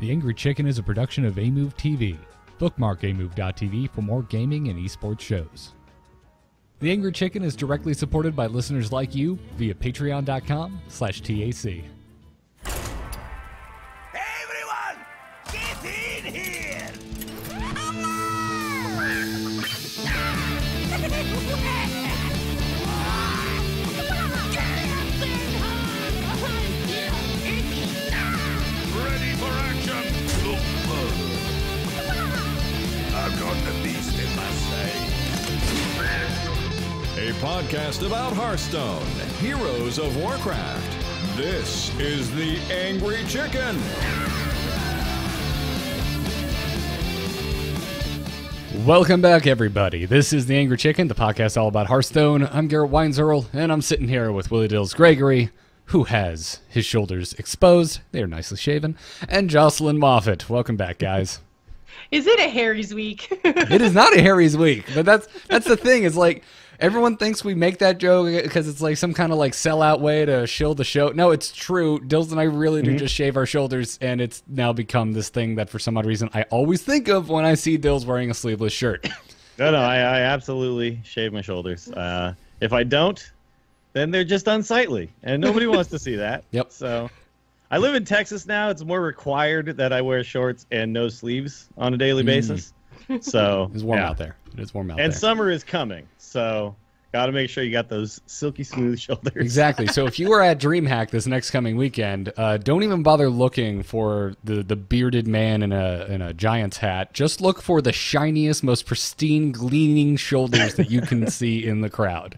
The Angry Chicken is a production of Amove TV. Bookmark amove.tv for more gaming and esports shows. The Angry Chicken is directly supported by listeners like you via patreon.com/TAC. Everyone, get in here! Ready for action! I've got the beast in my sight. A podcast about Hearthstone, Heroes of Warcraft. This is the Angry Chicken. Welcome back, everybody. This is the Angry Chicken, the podcast all about Hearthstone. I'm Mrgrl, and I'm sitting here with Willie Dills Gregory, who has his shoulders exposed. They are nicely shaven. And Jocelyn Moffat. Welcome back, guys. Is it a Harry's week? It is not a Harry's week, but that's the thing. Is like everyone thinks we make that joke because it's like some kind of like sellout way to shill the show. No, it's true. Dills and I really do just shave our shoulders, and it's now become this thing that for some odd reason I always think of when I see Dills wearing a sleeveless shirt. No, I absolutely shave my shoulders. If I don't, then they're just unsightly, and nobody wants to see that. Yep. So, I live in Texas now. It's more required that I wear shorts and no sleeves on a daily basis. So It's warm out there. It is warm out there. And summer is coming, so got to make sure you got those silky smooth shoulders. Exactly. So if you are at DreamHack this next coming weekend, don't even bother looking for the bearded man in a Giants hat. Just look for the shiniest, most pristine, gleaming shoulders that you can see in the crowd.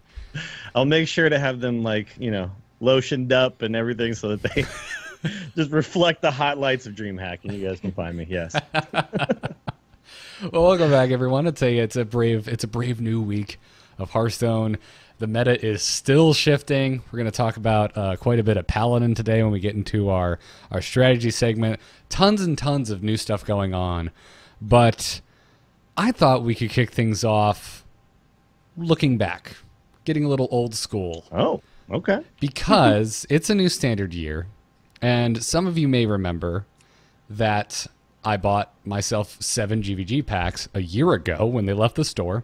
I'll make sure to have them lotioned up and everything so that they just reflect the hot lights of DreamHack, and you guys can find me. Yes. Well, welcome back, everyone. It's a brave new week of Hearthstone. The meta is still shifting. We're going to talk about quite a bit of Paladin today when we get into our strategy segment. Tons and tons of new stuff going on. But I thought we could kick things off looking back, getting a little old school. Oh, okay. Because it's a new standard year, and some of you may remember that I bought myself 7 GVG packs a year ago when they left the store,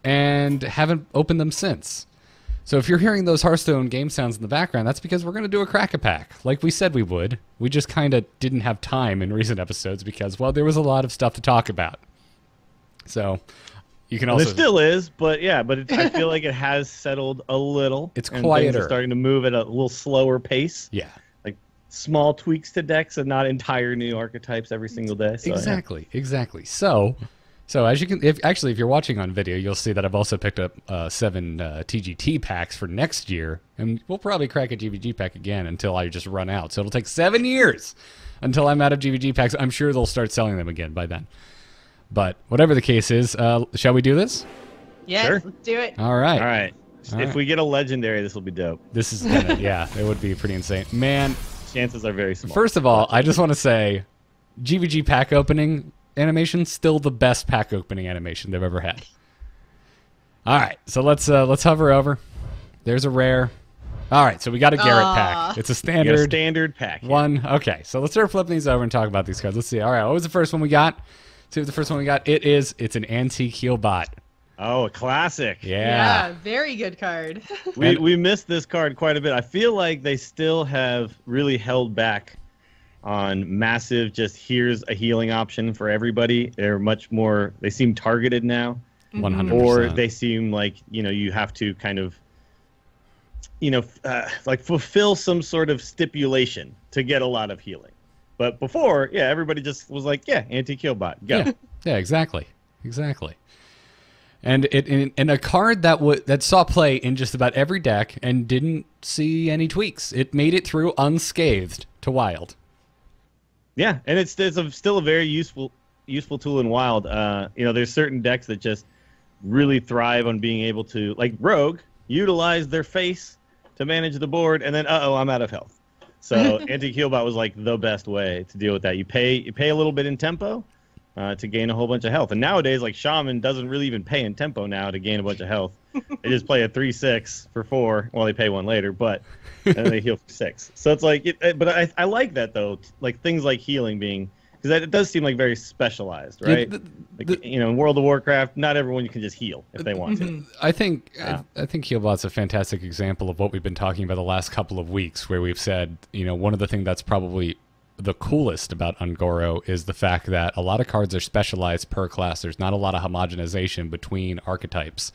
and haven't opened them since. So if you're hearing those Hearthstone game sounds in the background, that's because we're going to do a crack-a-pack, like we said we would. We just kind of didn't have time in recent episodes because, well, there was a lot of stuff to talk about. So you can also... There still is, but yeah, I feel like it has settled a little. It's and quieter. Things are starting to move at a little slower pace. Yeah. Small tweaks to decks and not entire new archetypes every single day. So, exactly. So as you can, if you're watching on video, you'll see that I've also picked up 7 TGT packs for next year, and we'll probably crack a GVG pack again until I just run out. So it'll take 7 years until I'm out of GVG packs. I'm sure they'll start selling them again by then. But whatever the case is, shall we do this? Yes, Sure. let's do it. All right. All right. If we get a legendary, this will be dope. This is gonna, yeah, it would be pretty insane, man. Chances are very small. First of all, I just want to say, GVG pack opening animation still the best pack opening animation they've ever had. All right, so let's hover over. There's a rare. All right, so we got a Garrett pack. It's a You got a standard standard pack. yeah. one. Okay, so let's start flipping these over and talk about these cards. Let's see. All right, what was the first one we got? See what the first one we got. It's an antique Healbot. Oh, a classic. Yeah. Very good card. We missed this card quite a bit. I feel like they still have really held back on massive, just here's a healing option for everybody. They're much more, they seem targeted now. 100%. Or they seem like, you have to kind of, fulfill some sort of stipulation to get a lot of healing. But before, everybody just was like, antique Healbot, go. Yeah, exactly. And in a card that saw play in just about every deck and didn't see any tweaks. It made it through unscathed to Wild. Yeah, and it's still a very useful tool in Wild. There's certain decks that just really thrive on being able to, like Rogue, utilize their face to manage the board, and then I'm out of health. So Antique Healbot was like the best way to deal with that. You pay a little bit in tempo to gain a whole bunch of health. And nowadays, like Shaman doesn't really even pay in tempo now to gain a bunch of health. They just play a 3/6 for 4. Well, they pay 1 later, but and then they heal for 6. So it's like, but I like that though. Like things like healing being because it does seem like very specialized, right? In World of Warcraft, not everyone can just heal if they want to. I think Healbot's a fantastic example of what we've been talking about the last couple of weeks, where we've said, one of the things that's probably the coolest about Un'Goro is the fact that a lot of cards are specialized per class. There's not a lot of homogenization between archetypes.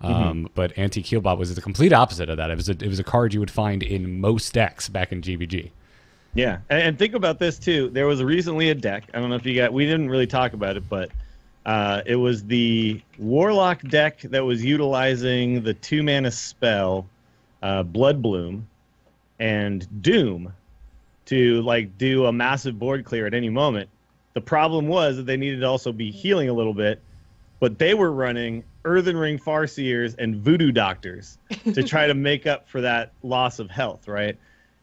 But Anti-Healbot was the complete opposite of that. It was a card you would find in most decks back in GVG. Yeah, and think about this too. There was recently a deck. I don't know if we didn't really talk about it, but it was the Warlock deck that was utilizing the 2-mana spell, Blood Bloom, and Doom to do a massive board clear at any moment. The problem was that they needed to also be healing a little bit, but they were running Earthen Ring Farseers and Voodoo Doctors to try to make up for that loss of health, right?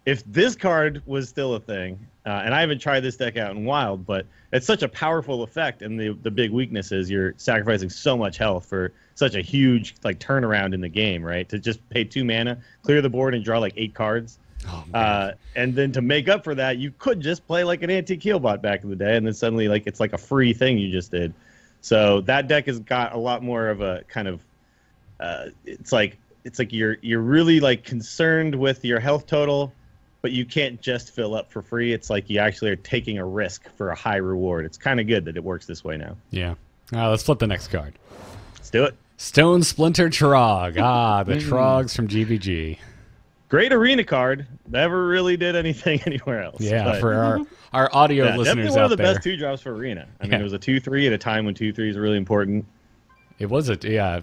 If this card was still a thing, and I haven't tried this deck out in Wild, but it's such a powerful effect, and the big weakness is you're sacrificing so much health for such a huge turnaround in the game, right? To just pay 2 mana, clear the board, and draw 8 cards. And then to make up for that, you could just play like an Anti-Healbot back in the day, and then suddenly it's like a free thing you just did. So that deck has got a lot more of a kind of it's like you're really concerned with your health total, but you can't just fill up for free. It's like you actually are taking a risk for a high reward. It's kind of good that it works this way now. Yeah. All right, let's flip the next card. Let's do it. Stone Splinter Trog. The Trogs from GVG. Great arena card. Never really did anything anywhere else. Yeah, for our audio listeners definitely one out of the there. best 2-drops for arena. I mean, it was a 2/3 at a time when 2/3 is really important. It was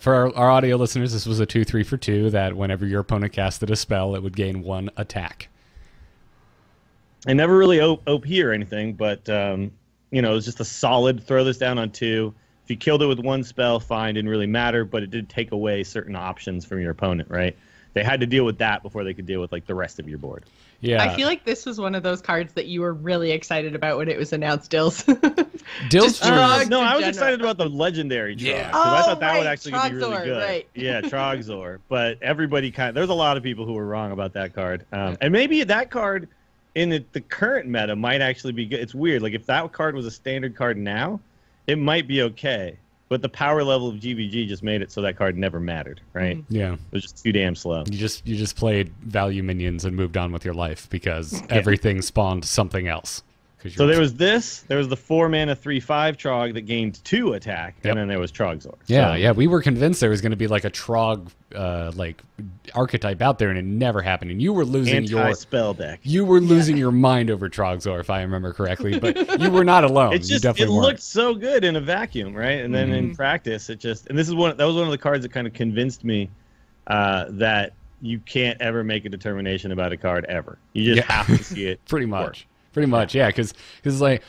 for our audio listeners, this was a 2/3 for 2 that whenever your opponent casted a spell, it would gain 1 attack. I never really OP or anything, but it was just a solid throw this down on 2. If you killed it with 1 spell, fine, didn't really matter, but it did take away certain options from your opponent, right? They had to deal with that before they could deal with the rest of your board. Yeah, I feel like this was one of those cards that you were really excited about when it was announced, Dills. Dills. No, I was excited about the legendary Trog. Yeah. I thought that would right, actually be really good. Right. Yeah, Trogzor. But everybody there's a lot of people who were wrong about that card. And maybe that card in the current meta might actually be good. It's weird. If that card was a standard card now, it might be okay. But the power level of GVG just made it so that card never mattered, right? Yeah. It was just too damn slow. You just played value minions and moved on with your life because everything spawned something else. So there was the 4-mana 3/5 Trog that gained 2 attack, and then there was Trogzor. Yeah, we were convinced there was going to be a Trog archetype out there, and it never happened. And you were losing anti-spell deck. You were losing your mind over Trogzor, if I remember correctly, but you were not alone. It looked so good in a vacuum, right? And then in practice, that was one of the cards that kind of convinced me that you can't ever make a determination about a card ever. You just have to see it. Pretty much. work. Pretty much, yeah, because I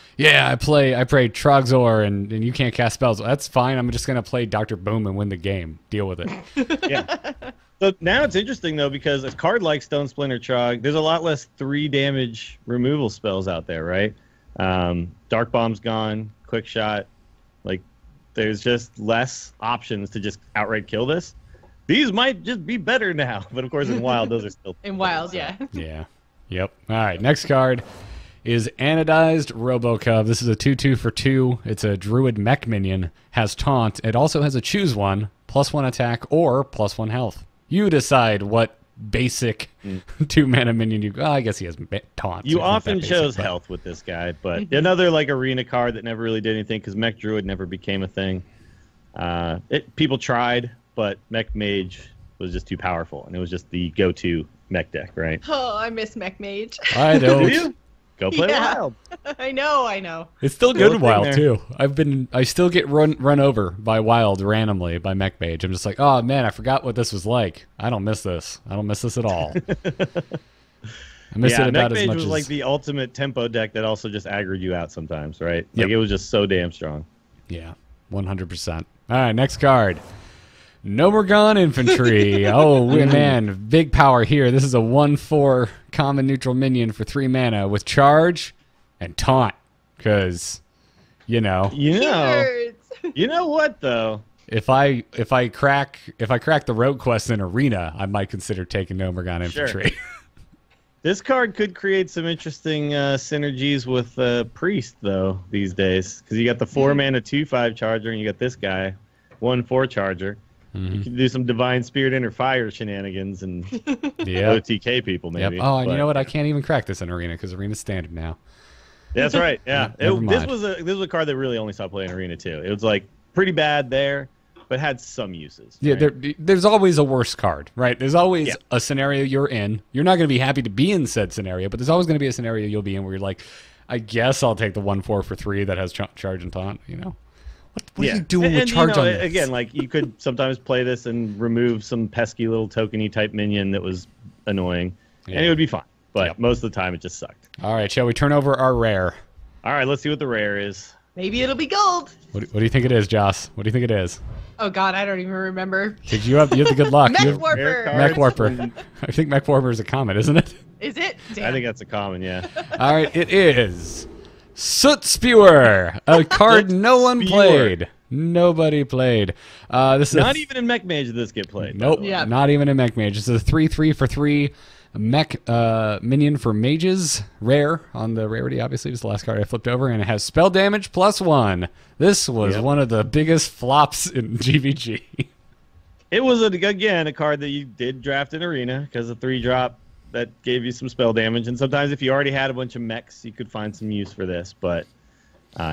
play Trogzor and you can't cast spells. That's fine. I'm just gonna play Dr. Boom and win the game. Deal with it. Yeah. So now it's interesting though because a card like Stone Splinter Trog, there's a lot less 3 damage removal spells out there, right? Dark Bomb's gone, Quick Shot, there's just less options to just outright kill this. These might just be better now, but of course in Wild those are still in Wild, yeah. Yeah. Yep. All right. Next card is Anodized Robocub. This is a 2/2 for 2. It's a Druid mech minion. Has taunt. It also has a choose one, +1 attack, or +1 health. You decide what basic 2-mana minion you. I guess he has taunt. You often chose health with this guy, but another arena card that never really did anything because Mech Druid never became a thing. People tried, but Mech Mage was just too powerful, and it was just the go-to mech deck, right? Oh, I miss Mech Mage. I don't. Do you? Go play Wild. I know. It's still good in Wild too. I still get run over by Wild randomly by Mech Mage. I'm just like, oh man, I forgot what this was like. I don't miss this. I don't miss this at all. I miss it about as much was as like the ultimate tempo deck that also just aggroed you out sometimes, right? It was just so damn strong. Yeah, 100%. All right, next card. Mrgrl Infantry. Oh, man. Big power here. This is a 1/4 common neutral minion for 3 mana with charge and taunt. Because, You know what, though? If I crack the rogue quest in Arena, I might consider taking Mrgrl Infantry. This card could create some interesting synergies with Priest, though, these days. Because you got the 4-mana 2/5 charger, and you got this guy, 1/4 charger. You can do some Divine Spirit Inner Fire shenanigans and OTK people, maybe. Yep. Oh, and you know what? I can't even crack this in Arena because Arena's standard now. That's right. Yeah. Never mind. This was a card that really only saw play in Arena, too. It was, like, pretty bad there, but had some uses. Yeah, right? there's always a worse card, right? There's always a scenario you're in. You're not going to be happy to be in said scenario, but there's always going to be a scenario you'll be in where you're like, I guess I'll take the 1/4 for 3 that has charge and taunt, you know? What are you doing with charge on this? Again, like, you could sometimes play this and remove some pesky little tokeny type minion that was annoying, and it would be fine. But most of the time, it just sucked. All right, shall we turn over our rare? All right, let's see what the rare is. Maybe it'll be gold. What do you think it is, Joss? What do you think it is? Oh God, I don't even remember. Did you have the good luck? Mech You have- Warper. Mech Warper. I think Mech Warper is a common, isn't it? Is it? Damn. I think that's a common, yeah. All right, it is Soot Spewer, a card no one Spewer. played. Nobody played. This is Not even in Mech Mage did this get played. Nope, Yeah. not even in Mech Mage. It's a 3/3 for 3 mech minion for mages. Rare on the rarity, obviously. It was the last card I flipped over, and it has spell damage +1. This was one of the biggest flops in GVG. It was, again, a card that you did draft in Arena because a 3-drop that gave you some spell damage. And sometimes if you already had a bunch of mechs, you could find some use for this. But,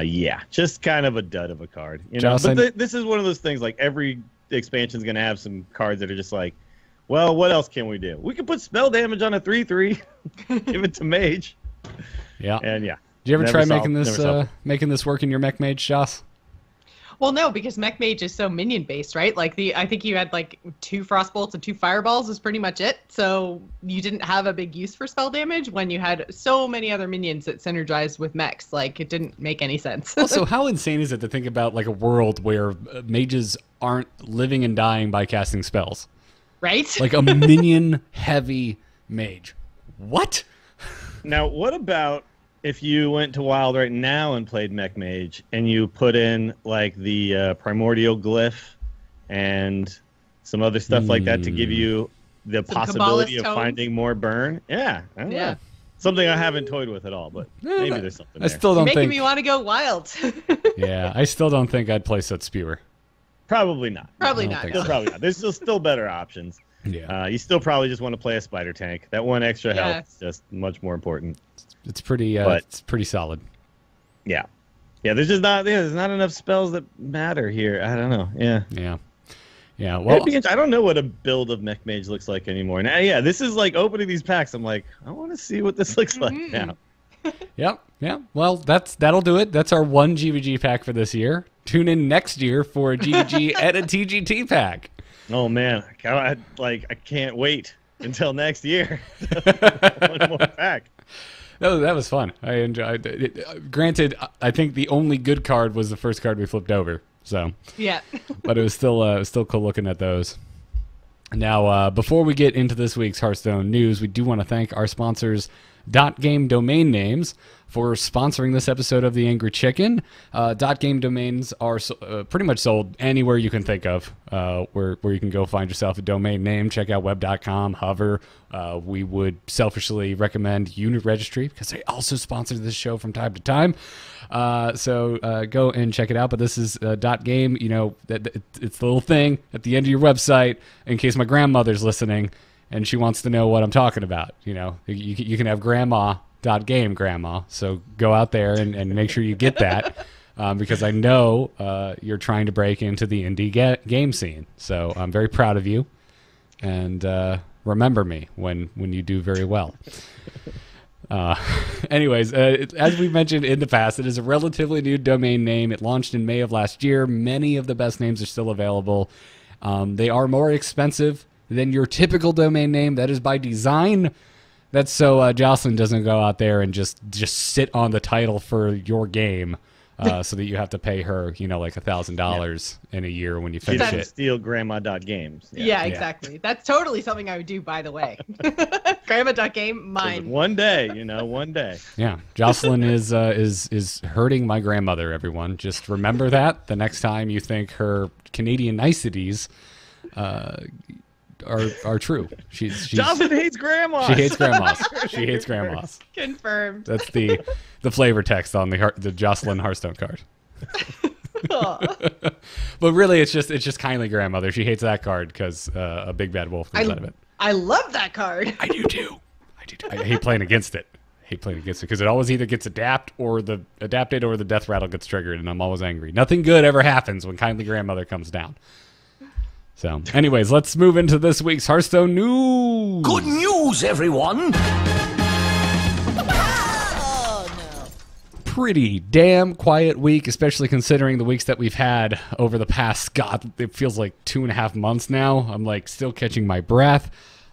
yeah, just kind of a dud of a card. You know? Jocelyn- But this is one of those things, like, every expansion is going to have some cards that are just like, well, what else can we do? We can put spell damage on a 3/3, give it to Mage. Yeah. And, yeah. Did you ever Never try saw- making this work in your Mech Mage, Joss? Well, no, because Mech Mage is so minion based, right? Like I think you had like 2 Frostbolts and 2 Fireballs was pretty much it. So you didn't have a big use for spell damage when you had so many other minions that synergized with mechs. Like it didn't make any sense. Also, how insane is it to think about like a world where mages aren't living and dying by casting spells? Right? Like a minion heavy mage. What? Now, what about if you went to Wild right now and played Mech Mage and you put in like the Primordial Glyph and some other stuff like that to give you the Some possibility Kabbalist of tomes? finding more burn? Yeah. I don't know. Something I haven't toyed with at all, but maybe there's something I there. still You're don't making think. me want to go wild. Yeah, I still don't think I'd play Soot Spewer. Probably not. Probably I don't not. think No. Still probably not. There's still better options. Yeah, You still probably just want to play a Spider Tank. That one extra Yeah. health is just much more important. it's pretty. but- It's pretty solid. Yeah. Yeah, there's just not there's not enough spells that matter here. I don't know. Yeah. Yeah. Well, I don't know what a build of Mech Mage looks like anymore. Now, yeah, this is like opening these packs. I'm like, I want to see what this looks like now. Yep. Yeah. Well, that'll do it. That's our one GVG pack for this year. Tune in next year for a GVG and a TGT pack. Oh man, I can't wait until next year. One more pack. That was fun. I enjoyed it. Granted, I think the only good card was the first card we flipped over. So, Yeah. but it was still cool looking at those. Now, before we get into this week's Hearthstone news, we do want to thank our sponsors, .game domain names, for sponsoring this episode of The Angry Chicken. .game domains are pretty much sold anywhere you can think of, where you can go find yourself a domain name. Check out web.com, Hover. We would selfishly recommend Unit Registry because they also sponsor this show from time to time. So go and check it out. But this is .game. You know, it's the little thing at the end of your website in case my grandmother's listening and she wants to know what I'm talking about. You know, you can have grandma.game grandma. So go out there and make sure you get that because I know you're trying to break into the indie game scene. So I'm very proud of you. And remember me when you do very well. Anyways, as we mentioned in the past, it is a relatively new domain name. It launched in May of last year. Many of the best names are still available. They are more expensive than your typical domain name. That is by design. That's so Jocelyn doesn't go out there and just sit on the title for your game so that you have to pay her, like $1,000 in a year when you She finish doesn't it. steal grandma.games. Yeah, exactly. That's totally something I would do, by the way. Grandma.game, mine. One day, one day. Yeah, Jocelyn is hurting my grandmother. Everyone, just remember that the next time you think her Canadian niceties are true. She's Jocelyn hates grandma. she hates grandmas. She hates grandmas. Confirmed. That's the flavor text on the Jocelyn Hearthstone card. But really, it's just kindly grandmother. She hates that card because a big bad wolf comes out of it. I love that card. I do too. I hate playing against it. Because it always either gets adapted or the death rattle gets triggered, and I'm always angry. Nothing good ever happens when kindly grandmother comes down. So, anyways, let's move into this week's Hearthstone news. Good news, everyone! Pretty damn quiet week, especially considering the weeks that we've had over the past, God, it feels like 2.5 months now. I'm like still catching my breath.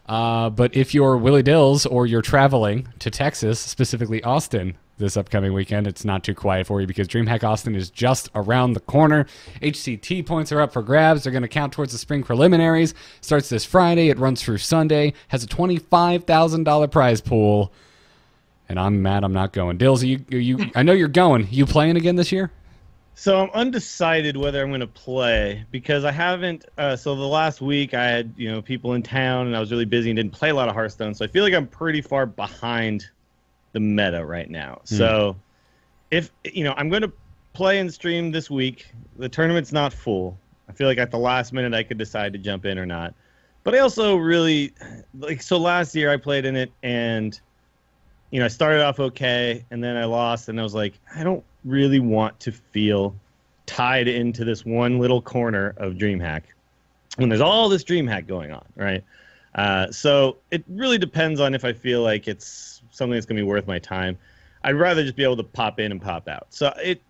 But if you're Willie Dills or you're traveling to Texas, specifically Austin, this upcoming weekend, it's not too quiet for you because DreamHack Austin is just around the corner. HCT points are up for grabs. They're going to count towards the spring preliminaries. Starts this Friday. It runs through Sunday. Has a $25,000 prize pool. And I'm mad I'm not going. Dills, I know you're going. You playing again this year? So I'm undecided whether I'm going to play because I haven't. So the last week I had people in town and I was really busy and didn't play a lot of Hearthstone. So I feel like I'm pretty far behind the meta right now. So if I'm going to play and stream this week. The tournament's not full. I feel like at the last minute I could decide to jump in or not. But I also really so last year I played in it and I started off okay and then I lost and I was like, I don't really want to feel tied into this one little corner of DreamHack when there's all this DreamHack going on, right? So it really depends on if I feel like it's something that's going to be worth my time. I'd rather just be able to pop in and pop out.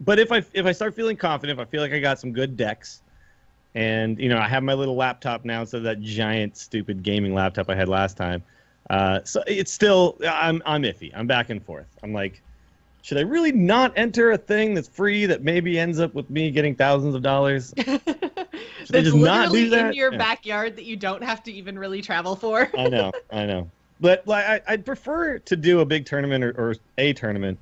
But if I start feeling confident, if I feel like I got some good decks, and I have my little laptop now instead of that giant stupid gaming laptop I had last time. So it's still I'm iffy. I'm back and forth. I'm like, should I really not enter a thing that's free that maybe ends up with me getting thousands of dollars? Should I just not do that? In your backyard that you don't have to even really travel for. I know. But I'd prefer to do a big tournament or a tournament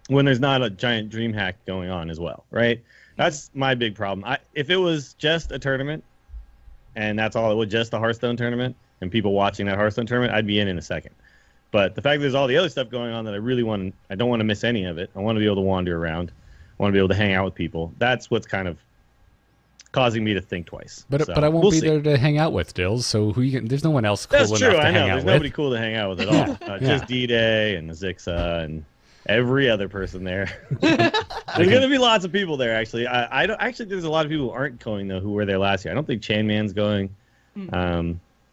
when there's not a giant DreamHack going on as well, right? That's my big problem. If it was just a tournament, and that's all it was, just a Hearthstone tournament, and people watching that Hearthstone tournament, I'd be in a second. But the fact that there's all the other stuff going on that I don't want to miss any of it. I want to be able to wander around. I want to be able to hang out with people. That's what's kind of causing me to think twice. But I won't be there to hang out with, Dills. So there's no one else cool enough to hang out with. That's true. I know. There's nobody cool to hang out with at all. Just D-Day and Zixa and every other person there. There's going to be lots of people there. Actually, I don't. Actually, there's a lot of people who aren't going though, who were there last year. I don't think Chainman's going.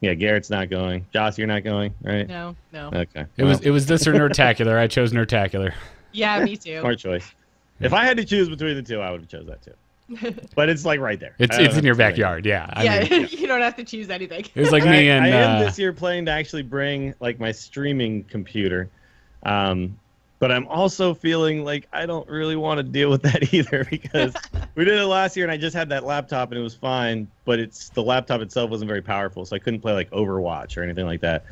Yeah, Garrett's not going. Joss, you're not going, right? No. Okay. It was this or Nerdtacular. I chose Nerdtacular. Yeah, me too. Smart choice. If I had to choose between the two, I would have chose that too. But it's like right there. It's in your backyard. Yeah. I mean, you don't have to choose anything. it was like me and I am this year planning to actually bring like my streaming computer. But I'm also feeling like I don't really want to deal with that either because we did it last year and I just had that laptop and it was fine, but the laptop itself wasn't very powerful, so I couldn't play like Overwatch or anything like that.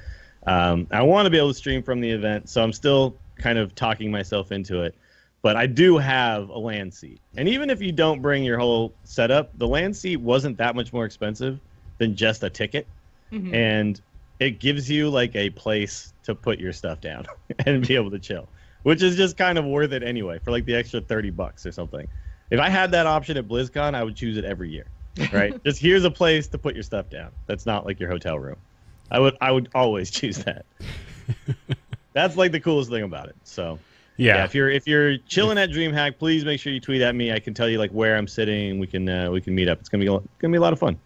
I want to be able to stream from the event, so I'm still kind of talking myself into it. But I do have a LAN seat. And even if you don't bring your whole setup, the LAN seat wasn't that much more expensive than just a ticket. Mm-hmm. And it gives you like a place to put your stuff down and be able to chill. Which is just kind of worth it anyway for like the extra $30 or something. If I had that option at BlizzCon, I would choose it every year, right? Just here's a place to put your stuff down. That's not like your hotel room. I would always choose that. That's like the coolest thing about it. So yeah, if you're chilling at DreamHack, please make sure you tweet at me. I can tell you like where I'm sitting. We can meet up. It's gonna be a lot of fun.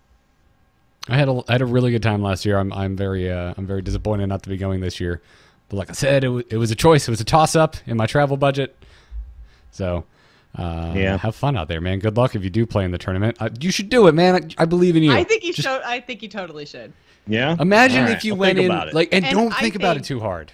I had a really good time last year. I'm very disappointed not to be going this year. But like I said, it was a choice. It was a toss-up in my travel budget. So, have fun out there, man. Good luck if you do play in the tournament. You should do it, man. I believe in you. I think you totally should. Yeah. Imagine if you went in and don't think about it too hard.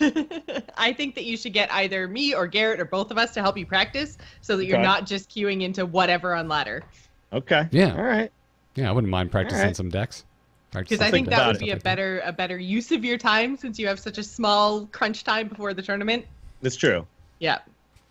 I think that you should get either me or Garrett or both of us to help you practice, so that you're not just queuing into whatever on ladder. Okay. Yeah. All right. Yeah, I wouldn't mind practicing some decks. Because I think that would be a better use of your time since you have such a small crunch time before the tournament. That's true. Yeah.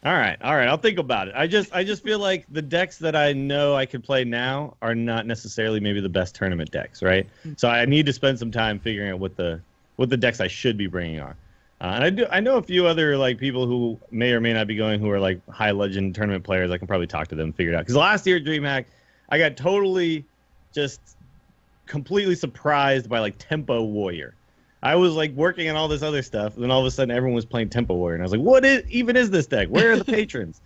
All right. I'll think about it. I just feel like the decks that I know I could play now are not necessarily maybe the best tournament decks, right? So I need to spend some time figuring out what the decks I should be bringing are. And I know a few other like people who may or may not be going who are like high legend tournament players. I can probably talk to them and figure it out. Because last year at DreamHack, I got totally just completely surprised by like Tempo Warrior. I was like working on all this other stuff, and then all of a sudden everyone was playing Tempo Warrior, and I was like, "What even is this deck? Where are the patrons?"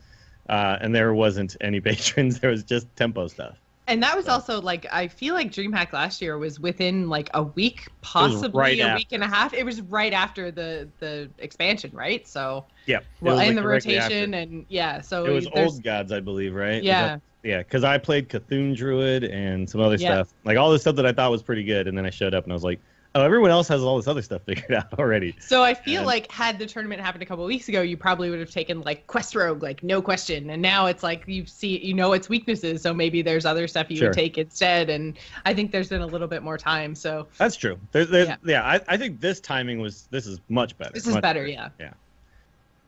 And there wasn't any patrons. There was just Tempo stuff. And that was also like, I feel like DreamHack last year was within like a week, possibly a week and a half. It was right after the expansion, right? So yeah, well, and like the rotation, and yeah, so it was Old Gods, I believe, right? Yeah, yeah, because I played Cthulhu Druid and some other stuff, like all this stuff that I thought was pretty good, and then I showed up and I was like, oh, everyone else has all this other stuff figured out already. So I feel like had the tournament happened a couple of weeks ago, you probably would have taken like Quest Rogue, like no question. And now it's like you know its weaknesses, so maybe there's other stuff you would take instead. And I think there's been a little bit more time. So that's true. I think this is much better. This is better, yeah.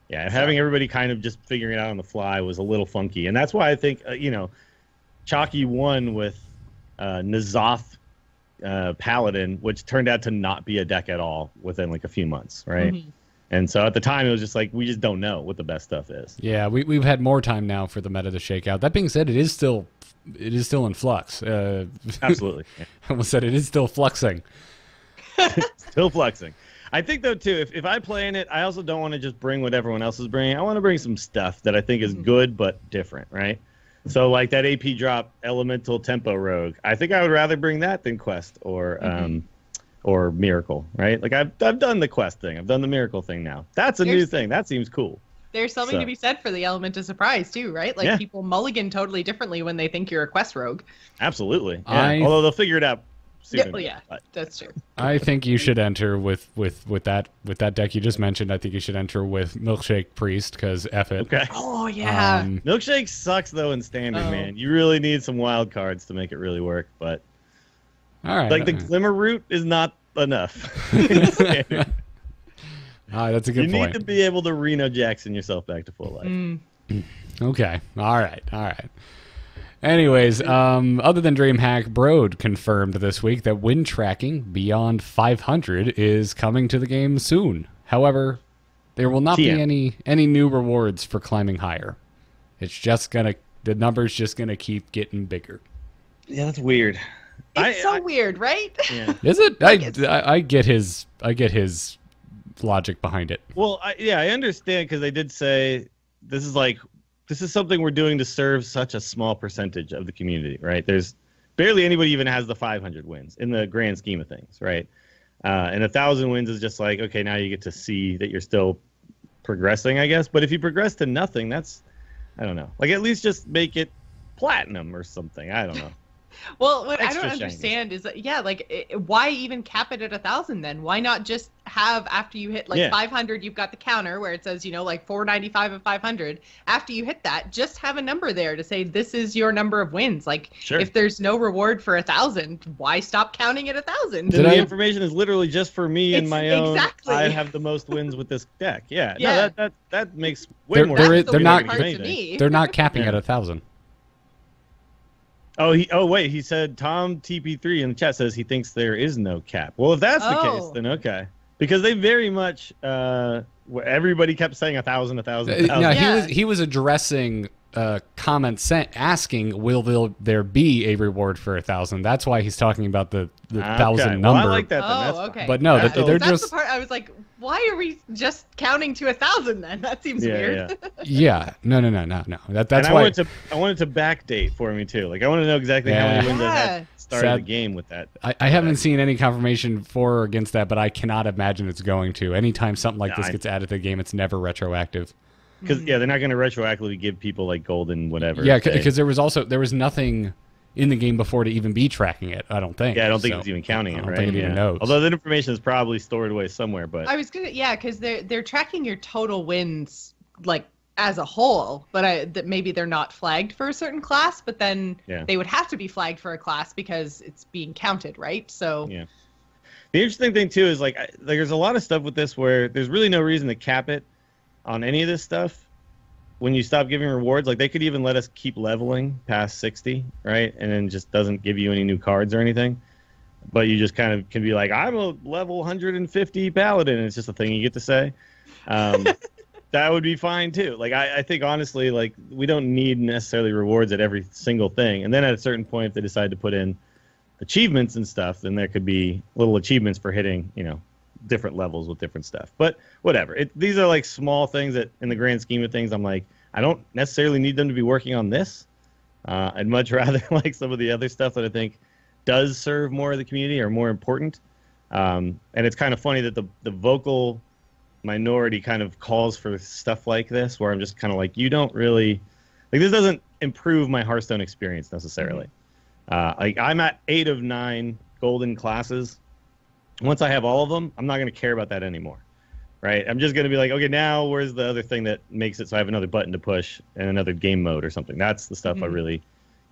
Yeah, having everybody kind of just figuring it out on the fly was a little funky, and that's why I think Chalky won with N'Zoth. Paladin, which turned out to not be a deck at all within like a few months, right? Mm-hmm. And so at the time it was just like we just don't know what the best stuff is. Yeah, we've had more time now for the meta to shake out. That being said, it is still in flux. Absolutely. I almost said it is still fluxing. Still fluxing. I think though too, if I play in it, I also don't want to just bring what everyone else is bringing. I want to bring some stuff that I think is good but different, right? So like that AP drop Elemental Tempo Rogue, I think I would rather bring that than Quest or Mrgrl, right? Like I've done the Quest thing, I've done the Mrgrl thing now. That's a new thing. That seems cool. There's something to be said for the element of surprise too, right? Like people mulligan totally differently when they think you're a Quest Rogue. Absolutely. Yeah. Although they'll figure it out soon. Yeah, that's true. I think you should enter with that deck you just mentioned. I think you should enter with Milkshake Priest because F it. Okay. Oh yeah. Milkshake sucks though in standard, man. You really need some wild cards to make it really work. But all right, like the Glimmer Root is not enough. That's a good point. You need to be able to Reno Jackson yourself back to full life. Okay. All right. Anyways, other than DreamHack, Broad confirmed this week that win tracking beyond 500 is coming to the game soon. However, there will not be any new rewards for climbing higher. It's just the number's just gonna keep getting bigger. Yeah, that's weird. It's so weird, right? Yeah. Is it? I get his logic behind it. Well, I understand because they did say this is something we're doing to serve such a small percentage of the community, right? There's barely anybody even has the 500 wins in the grand scheme of things, right? And 1,000 wins is just like, okay, now you get to see that you're still progressing, I guess. But if you progress to nothing, that's, I don't know. Like, at least just make it platinum or something. I don't know. Well, what I don't understand is that, why even cap it at 1,000 then? Why not just have, after you hit 500, you've got the counter where it says, 495 of 500. After you hit that, just have a number there to say this is your number of wins. If there's no reward for 1,000, why stop counting at 1,000? The information is literally just for me and my own. Exactly. I have the most wins with this deck. Yeah. No, that makes way more sense. They're not capping at 1,000. Wait, he said Tom TP3 in the chat says he thinks there is no cap. Well, if that's the case, then okay. Because they very much everybody kept saying 1,000, 1,000, 1,000. No, he was addressing comments asking, will there be a reward for 1,000? That's why he's talking about the 1,000 number. Well, I like that. Then. Okay. But no, they're that's just the part I was like, why are we just counting to 1,000 then? That seems weird. Yeah. No. That's why I wanted to backdate for me too. Like I want to know exactly how many wins I had started the game with that. I haven't seen any confirmation for or against that, but I cannot imagine it's going to. Anytime something like this gets added to the game, it's never retroactive. Because they're not going to retroactively give people like golden whatever. Yeah, because there was nothing in the game before to even be tracking it. I don't think. Yeah, I don't think it's even counting it. I don't think it even knows. Although that information is probably stored away somewhere. But I was gonna because they're tracking your total wins as a whole, but that maybe they're not flagged for a certain class, but then they would have to be flagged for a class because it's being counted, right? So yeah. The interesting thing too is there's a lot of stuff with this where there's really no reason to cap it on any of this stuff. when you stop giving rewards, like they could even let us keep leveling past 60, right? And then just doesn't give you any new cards or anything. But you just kind of can be like, I'm a level 150 paladin, and it's just a thing you get to say. That would be fine too. Like I think honestly, like we don't need necessarily rewards at every single thing. And then at a certain point, if they decide to put in achievements and stuff, then there could be little achievements for hitting, different levels with different stuff. But whatever. These are like small things that, in the grand scheme of things, I'm like, I don't necessarily need them to be working on this. I'd much rather like some of the other stuff that I think does serve more of the community or more important. And it's kind of funny that the vocal minority kind of calls for stuff like this, where I'm just kind of like, you don't really like, this doesn't improve my Hearthstone experience necessarily. Like I'm at 8 of 9 golden classes. Once I have all of them, I'm not going to care about that anymore, right? I'm just going to be like, okay, now where's the other thing that makes it so I have another button to push and another game mode or something? That's the stuff I really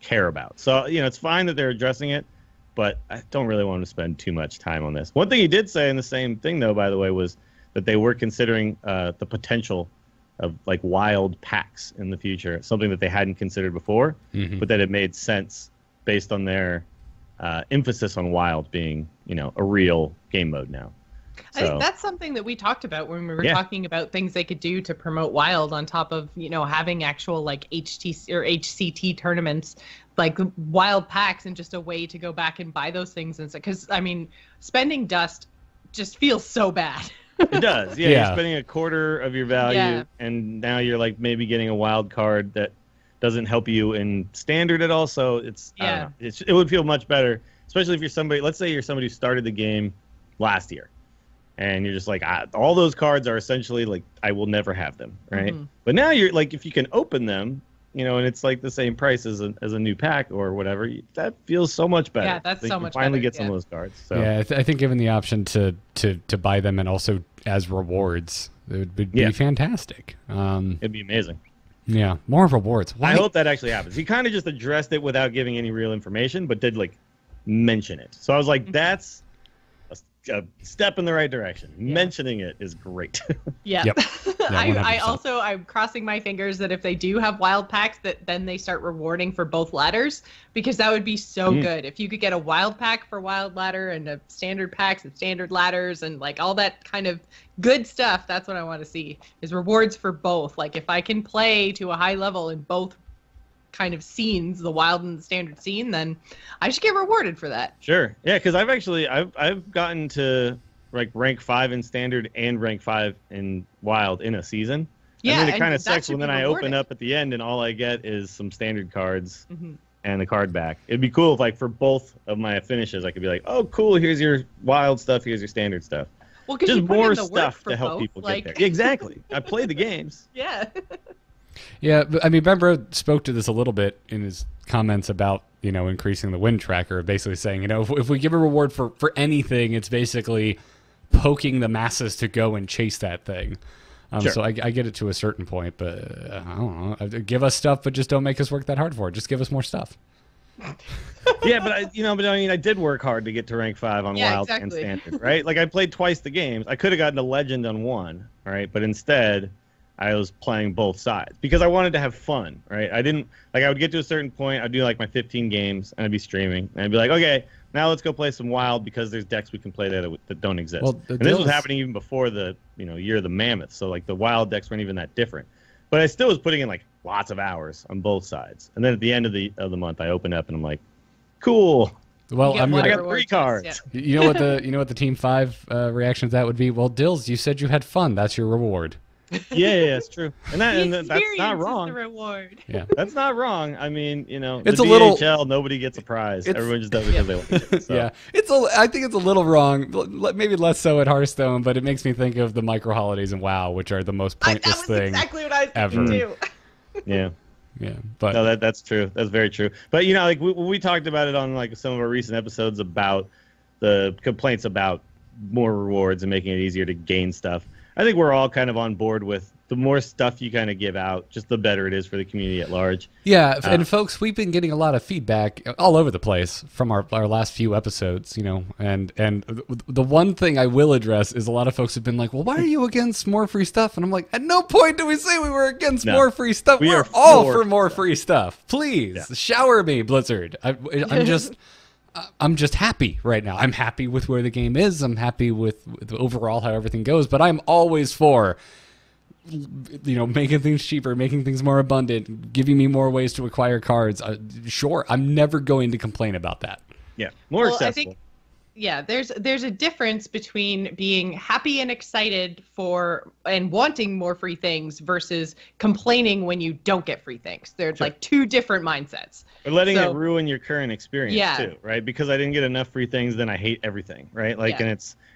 care about. So it's fine that they're addressing it, but I don't really want to spend too much time on this. One thing he did say in the same thing, though, by the way, was that they were considering the potential of like wild packs in the future, something that they hadn't considered before, but that it made sense based on their emphasis on wild being, a real game mode now. I think that's something that we talked about when we were talking about things they could do to promote wild on top of, having actual like HTC or HCT tournaments, like wild packs, and just a way to go back and buy those things. And because spending dust just feels so bad. It does. Yeah, you're spending a quarter of your value, and now you're like maybe getting a wild card that doesn't help you in standard at all. So it would feel much better, especially if you're somebody. Let's say you're somebody who started the game last year, and you're just like, all those cards are essentially like I will never have them, right? But now you're like, if you can open them, and it's like the same price as a new pack or whatever, that feels so much better. Yeah, that's so much finally better. Get some of those cards. So. Yeah, I think given the option to buy them and also as rewards, it would be fantastic. It'd be amazing. Yeah, more rewards. I hope that actually happens. He kind of just addressed it without giving any real information, but did like mention it. So I was like, that's a step in the right direction. Mentioning it is great. Yeah. Yep. I'm crossing my fingers that if they do have wild packs, that then they start rewarding for both ladders, because that would be so good. If you could get a wild pack for wild ladder and a standard packs and standard ladders and like all that kind of good stuff, that's what I want to see, is rewards for both. Like if I can play to a high level in both kind of scenes, the wild and the standard scene, then I should get rewarded for that. Sure. Yeah, because I've gotten to like rank 5 in standard and rank 5 in wild in a season. Yeah, and then it kind of sucks when then I open up at the end and all I get is some standard cards and the card back. It'd be cool if like for both of my finishes I could be like, oh cool, here's your wild stuff, here's your standard stuff. Well, just you more stuff to help people get there. Exactly. I play the games. Yeah. Yeah, but, Mrgrl spoke to this a little bit in his comments about, increasing the win tracker, basically saying, if we give a reward for anything, it's basically poking the masses to go and chase that thing. So I get it to a certain point, but I don't know. Give us stuff, but just don't make us work that hard for it. Just give us more stuff. Yeah, but I did work hard to get to rank 5 on wild and standard, right? Like I played twice the games. I could have gotten a legend on one, right? But instead I was playing both sides because I wanted to have fun, right? I would get to a certain point, I'd do like my 15 games and I'd be streaming and I'd be like, okay, now let's go play some wild because there's decks we can play there that don't exist. Well, and this was happening even before the year of the mammoth, so like the wild decks weren't even that different. But I still was putting in like lots of hours on both sides. And then at the end of the month, I open up and I'm like, cool. Well, I got 3 cards. Yeah. You know what the Team 5 reaction to that would be? Well, Dills, you said you had fun. That's your reward. Yeah, it's true, and that's not wrong. Is the reward. Yeah, that's not wrong. I mean, it's the a little. DHL, nobody gets a prize. Everyone just does it because they like it. So. Yeah, I think it's a little wrong. Maybe less so at Hearthstone, but it makes me think of the micro holidays in WoW, which are the most pointless thing exactly what I was thinking too. Yeah. Yeah, but no, that's true. That's very true. But like we talked about it on like some of our recent episodes about the complaints about more rewards and making it easier to gain stuff. I think we're all kind of on board with the more stuff you kind of give out, just the better it is for the community at large. Yeah, and folks, we've been getting a lot of feedback all over the place from our last few episodes, you know, and the one thing I will address is a lot of folks have been like, well, why are you against more free stuff? And I'm like, at no point do we say we were against more free stuff. We're all for more free stuff. Please, shower me, Blizzard. I'm just happy right now. I'm happy with where the game is. I'm happy with overall how everything goes, but I'm always for, you know, making things cheaper, making things more abundant, giving me more ways to acquire cards. Sure, I'm never going to complain about that. Yeah, more accessible. I think, yeah, there's a difference between being happy and excited for and wanting more free things versus complaining when you don't get free things. They're like two different mindsets. Or letting it ruin your current experience too, right? Because I didn't get enough free things, then I hate everything, right? Like, and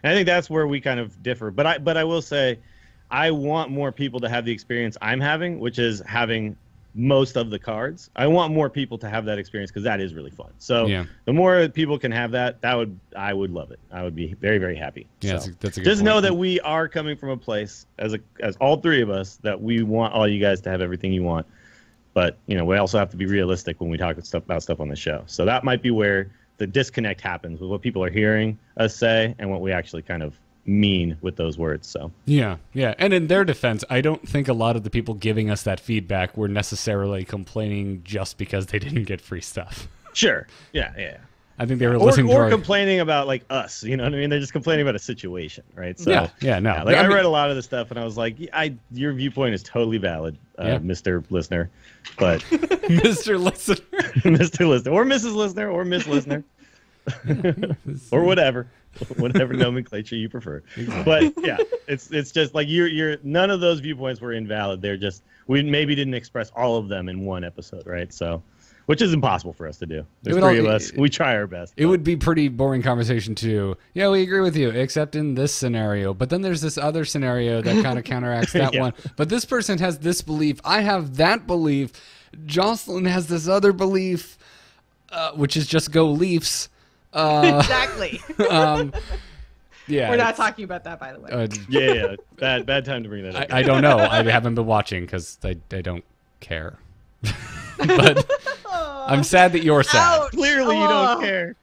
I think that's where we kind of differ. But I will say, I want more people to have the experience I'm having, which is having most of the cards. I want more people to have that experience because that is really fun. So the more people can have that, I would love it. I would be very, very happy. Yeah, so that's a good just point. know that we are coming from a place as all three of us that we want all you guys to have everything you want. But you know, we also have to be realistic when we talk about stuff on the show. So that might be where the disconnect happens with what people are hearing us say and what we actually kind of mean with those words. So yeah, and in their defense, I don't think a lot of the people giving us that feedback were necessarily complaining just because they didn't get free stuff. Sure. Yeah. I think they were listening or complaining about like us, you know what I mean? They're just complaining about a situation, right? So no. Like I read a lot of the stuff and I was like, your viewpoint is totally valid, Mr. Listener, but Mr. Listener, Mr. Listener, or Mrs. Listener, or Miss Listener, or whatever nomenclature you prefer. But yeah, it's just like you're none of those viewpoints were invalid. They're just, we maybe didn't express all of them in one episode, right? So, which is impossible for us to do. There's three of us. We try our best. It would be pretty boring conversation too. Yeah, we agree with you, except in this scenario. But then there's this other scenario that kind of counteracts that one. But this person has this belief. I have that belief. Jocelyn has this other belief, which is just go Leafs. Exactly. Yeah, we're not talking about that, by the way. Bad time to bring that up. I don't know. I haven't been watching because I don't care. But I'm sad that you're sad. Ouch. Clearly, you don't care.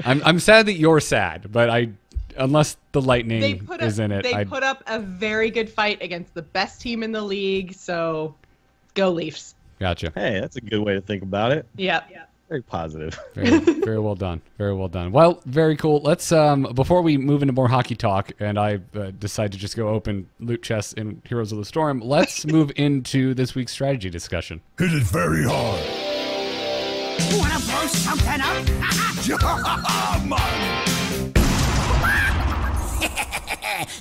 I'm sad that you're sad, but unless the Lightning is in it, they put up a very good fight against the best team in the league. So, go Leafs. Gotcha. Hey, that's a good way to think about it. Yeah. Very positive. Very well done. Very well done. Well, very cool. Let's before we move into more hockey talk, and I decide to just go open loot chests in Heroes of the Storm, let's move into this week's strategy discussion. Hit it very hard. Wanna blow something up?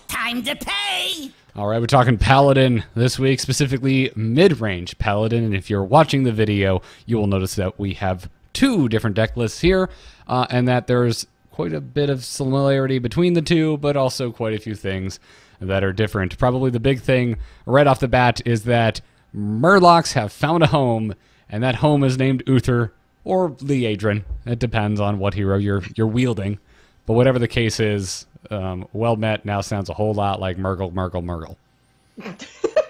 Time to pay! All right, we're talking Paladin this week, specifically mid-range Paladin, and if you're watching the video, you will notice that we have two different deck lists here, and that there's quite a bit of similarity between the two, but also quite a few things that are different. Probably the big thing right off the bat is that Murlocs have found a home, and that home is named Uther or Liadrin. It depends on what hero you're wielding, but whatever the case is, well met now sounds a whole lot like Mrgrl.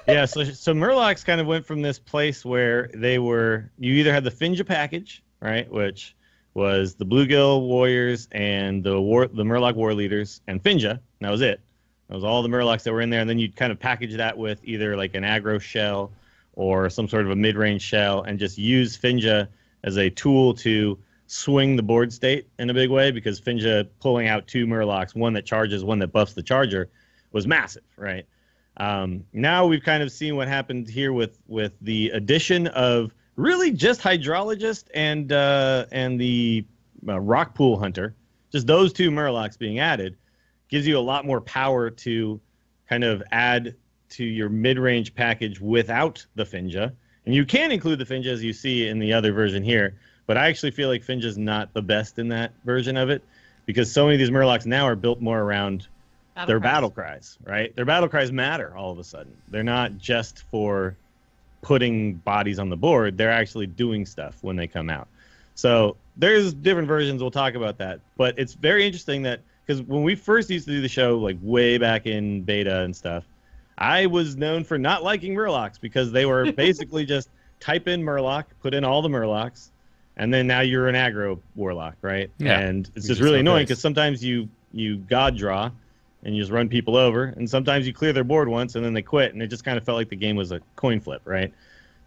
Yeah, so Murlocs kind of went from this place where you either had the Finja package, right, which was the Bluegill Warriors and the Murloc War Leaders and Finja, and that was it. That was all the Murlocs that were in there, and then you'd kind of package that with either like an aggro shell or some sort of a mid-range shell and just use Finja as a tool to swing the board state in a big way, because Finja pulling out two Murlocs, one that charges, one that buffs the charger, was massive, right? Now we've kind of seen what happened here with the addition of really just Hydrologist and the Rock Pool Hunter. Just those two Murlocs being added gives you a lot more power to kind of add to your mid-range package without the Finja. And you can include the Finja, as you see in the other version here, but I actually feel like Finja's not the best in that version of it, because so many of these Murlocs now are built more around their battle cries, right? Their battle cries matter all of a sudden. They're not just for putting bodies on the board. They're actually doing stuff when they come out. So there's different versions. We'll talk about that. But it's very interesting that, because when we first used to do the show, like way back in beta and stuff, I was known for not liking Murlocs because they were basically just type in Murloc, put in all the Murlocs, and then now you're an aggro Warlock, right? Yeah. And it's just really annoying because sometimes you God draw and you just run people over, and sometimes you clear their board once and then they quit, and it just kind of felt like the game was a coin flip, right?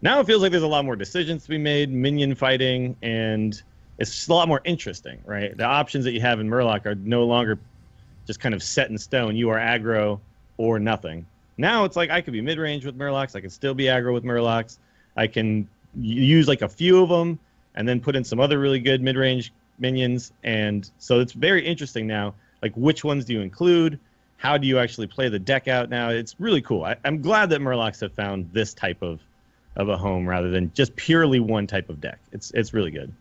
Now it feels like there's a lot more decisions to be made, minion fighting, and it's just a lot more interesting, right? The options that you have in Murloc are no longer just kind of set in stone. You are aggro or nothing. Now it's like I could be mid-range with Murlocs. I can still be aggro with Murlocs. I can use like a few of them and then put in some other really good mid-range minions. And so it's very interesting now. Like, which ones do you include? How do you actually play the deck out now? It's really cool. I'm glad that Murlocs have found this type of a home rather than just purely one type of deck. It's really good.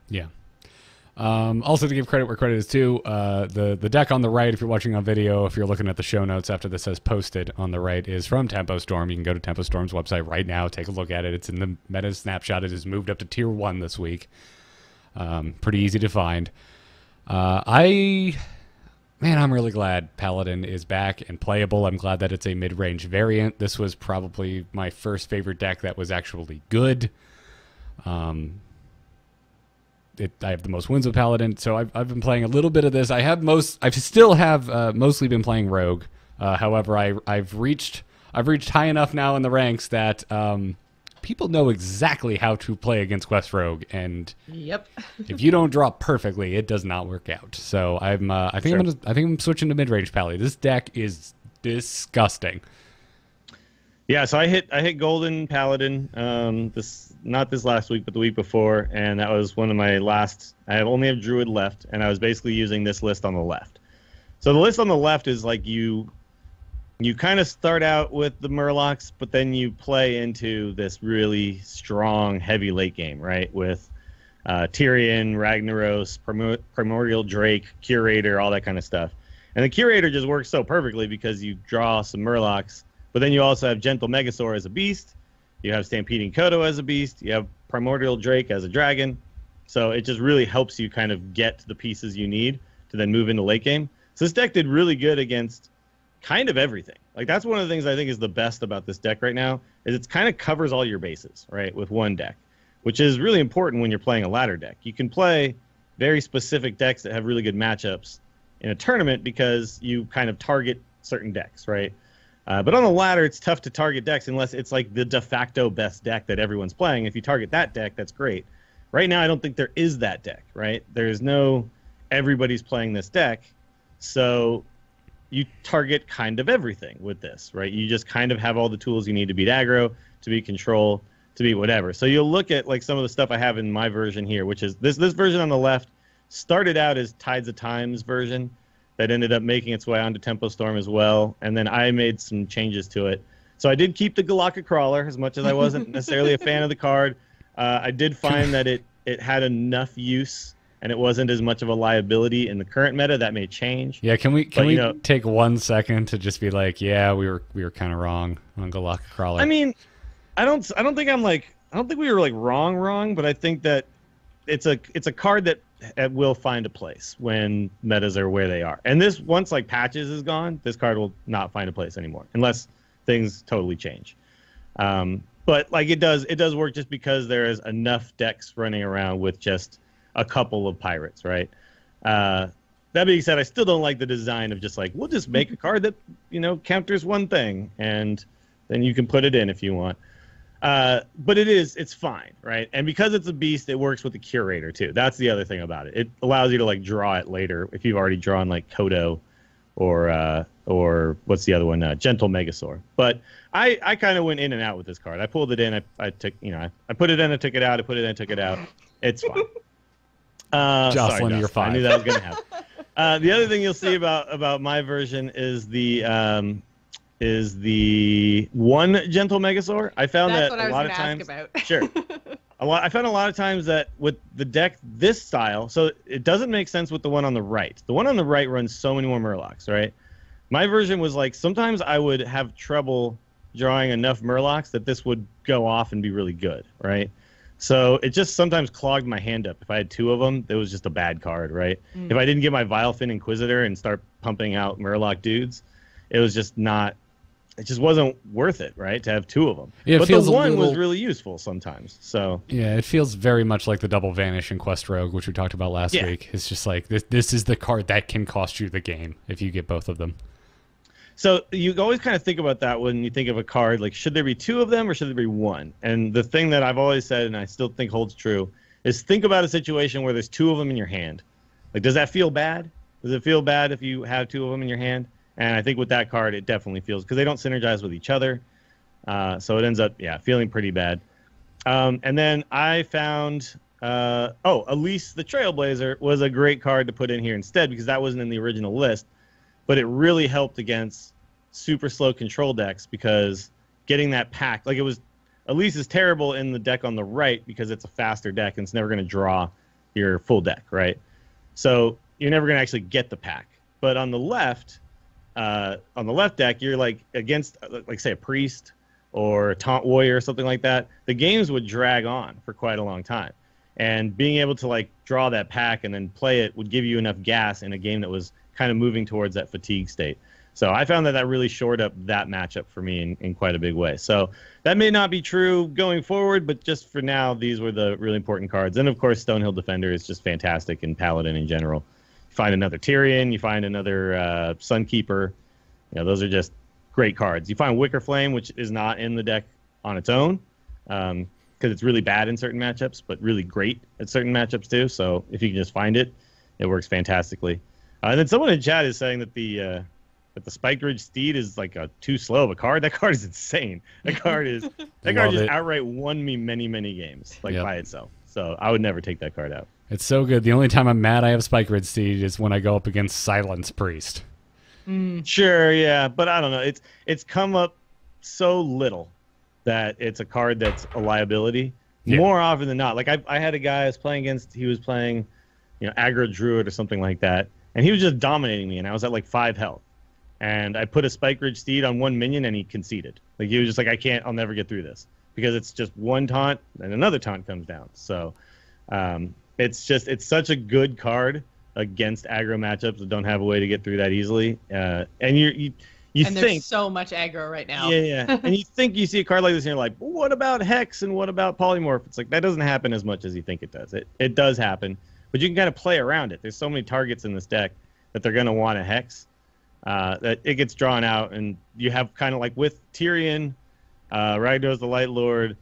Yeah. Also, to give credit where credit is due, the deck on the right, if you're watching on video, if you're looking at the show notes after this says posted on the right, is from Tempo Storm. You can go to Tempo Storm's website right now, take a look at it. It's in the meta snapshot. It has moved up to tier 1 this week. Pretty easy to find. I'm really glad Paladin is back and playable. I'm glad that it's a mid-range variant. This was probably my first favorite deck that was actually good. I have the most wins with Paladin, so I've been playing a little bit of this. I still have mostly been playing Rogue. However, I've reached high enough now in the ranks that people know exactly how to play against Quest Rogue, and Yep. if you don't draw perfectly, it does not work out. So I think I'm switching to mid-range Pally. This deck is disgusting. Yeah, so I hit Golden Paladin not this last week, but the week before, and that was one of my last. I only have Druid left, and I was basically using this list on the left. So the list on the left is like you kind of start out with the Murlocs, but then you play into this really strong, heavy late game, right? With Tyrion, Ragnaros, Primordial Drake, Curator, all that kind of stuff. And the Curator just works so perfectly because you draw some Murlocs, but then you also have Gentle Megasaur as a beast. You have Stampeding Kodo as a beast. You have Primordial Drake as a dragon. So it just really helps you kind of get the pieces you need to then move into late game. So this deck did really good against kind of everything. Like, that's one of the things I think is the best about this deck right now, is it kind of covers all your bases, right, with one deck, which is really important when you're playing a ladder deck. You can play very specific decks that have really good matchups in a tournament because you kind of target certain decks, right? But on the ladder, it's tough to target decks unless it's like the de facto best deck that everyone's playing. If you target that deck, that's great. Right now, I don't think there is that deck, right? There's no everybody's playing this deck, so you target kind of everything with this, right? You just kind of have all the tools you need to beat aggro, to beat control, to beat whatever. So you'll look at like some of the stuff I have in my version here, which is this version on the left started out as Tides of Times version that ended up making its way onto Tempo Storm as well, and then I made some changes to it. So I did keep the Galaka Crawler, as much as I wasn't necessarily a fan of the card. I did find that it had enough use, and it wasn't as much of a liability in the current meta. That may change. Yeah, can we take 1 second to just be like, yeah, we were kind of wrong on Galaka Crawler. I mean, I don't think we were like wrong, but I think that it's a card that will find a place when metas are where they are. And this, once like Patches is gone, this card will not find a place anymore unless things totally change. But like it does work just because there is enough decks running around with just a couple of pirates, right? That being said, I still don't like the design of just like, we'll just make a card that, counters one thing and then you can put it in if you want. But it's fine, right? And because it's a beast, it works with the Curator too. That's the other thing about it. It allows you to like draw it later if you've already drawn like Kodo or what's the other one? Gentle Megasaur. But I kind of went in and out with this card. I pulled it in. I took, I put it in. I took it out. I put it in. I took it out. It's fine. Jocelyn, sorry, you're fine. I knew that was going to happen. The other thing you'll see about my version is the one Gentle Megasaur. I found That's that what I a was lot of gonna times. ask about. Sure. I found a lot of times that with the deck this style, so it doesn't make sense with the one on the right. The one on the right runs so many more Murlocs, right? My version was like sometimes I would have trouble drawing enough Murlocs that this would go off and be really good, right? So it just sometimes clogged my hand up. If I had two of them, it was just a bad card, right? If I didn't get my Vilefin Inquisitor and start pumping out Murloc dudes, it was just not it just wasn't worth it, right? To have 2 of them. Yeah, it but feels the a one was little- really useful sometimes. So Yeah, it feels very much like the double vanish in Quest Rogue, which we talked about last Yeah. week. It's just like this is the card that can cost you the game if you get both of them. So you always kind of think about that when you think of a card, like should there be 2 of them or should there be 1? And the thing that I've always said, and I still think holds true, is think about a situation where there's 2 of them in your hand. Like, does that feel bad? Does it feel bad if you have 2 of them in your hand? And I think with that card, it definitely feels, because they don't synergize with each other. So it ends up, feeling pretty bad. And then I found, Elise the Trailblazer was a great card to put in here instead, because that wasn't in the original list. But it really helped against super slow control decks, because getting that pack, like it was, Elise is terrible in the deck on the right because it's a faster deck and it's never going to draw your full deck, right? So you're never going to actually get the pack. But on the left deck, you're like against, like say a priest or a taunt warrior or something like that. The games would drag on for quite a long time. And being able to like draw that pack and then play it would give you enough gas in a game that was kind of moving towards that fatigue state. So I found that really shored up that matchup for me in quite a big way. So that may not be true going forward, but just for now, these were the really important cards. And of course, Stonehill Defender is just fantastic, and Paladin in general. You find another Tyrion, you find another Sunkeeper. You know, those are just great cards. You find Wicker Flame, which is not in the deck on its own, because it's really bad in certain matchups, but really great at certain matchups too. So if you can just find it, it works fantastically. And then someone in chat is saying that the Spiked Ridge Steed is like too slow of a card. That card is insane. That card just outright won me many games by itself. So I would never take that card out. It's so good. The only time I'm mad I have Spike Red Steed is when I go up against Silence Priest. Sure, yeah, but I don't know. It's come up so little that it's a card that's a liability. Yeah. More often than not. Like I had a guy I was playing against. He was playing, Aggro Druid or something like that, and he was just dominating me, and I was at like 5 health. And I put a Spike Ridge Steed on one minion, and he conceded. Like he was just like, I'll never get through this, because it's just one taunt and another taunt comes down. So it's such a good card against aggro matchups that don't have a way to get through that easily. And you and think there's so much aggro right now. yeah, and you think you see a card like this, and you're like, well, what about Hex and what about Polymorph? It's like that doesn't happen as much as you think it does. It does happen, but you can kind of play around it. There's so many targets in this deck that they're going to want a Hex. That it gets drawn out, and you have kind of like with Tyrion, Ragnar's the Light Lord,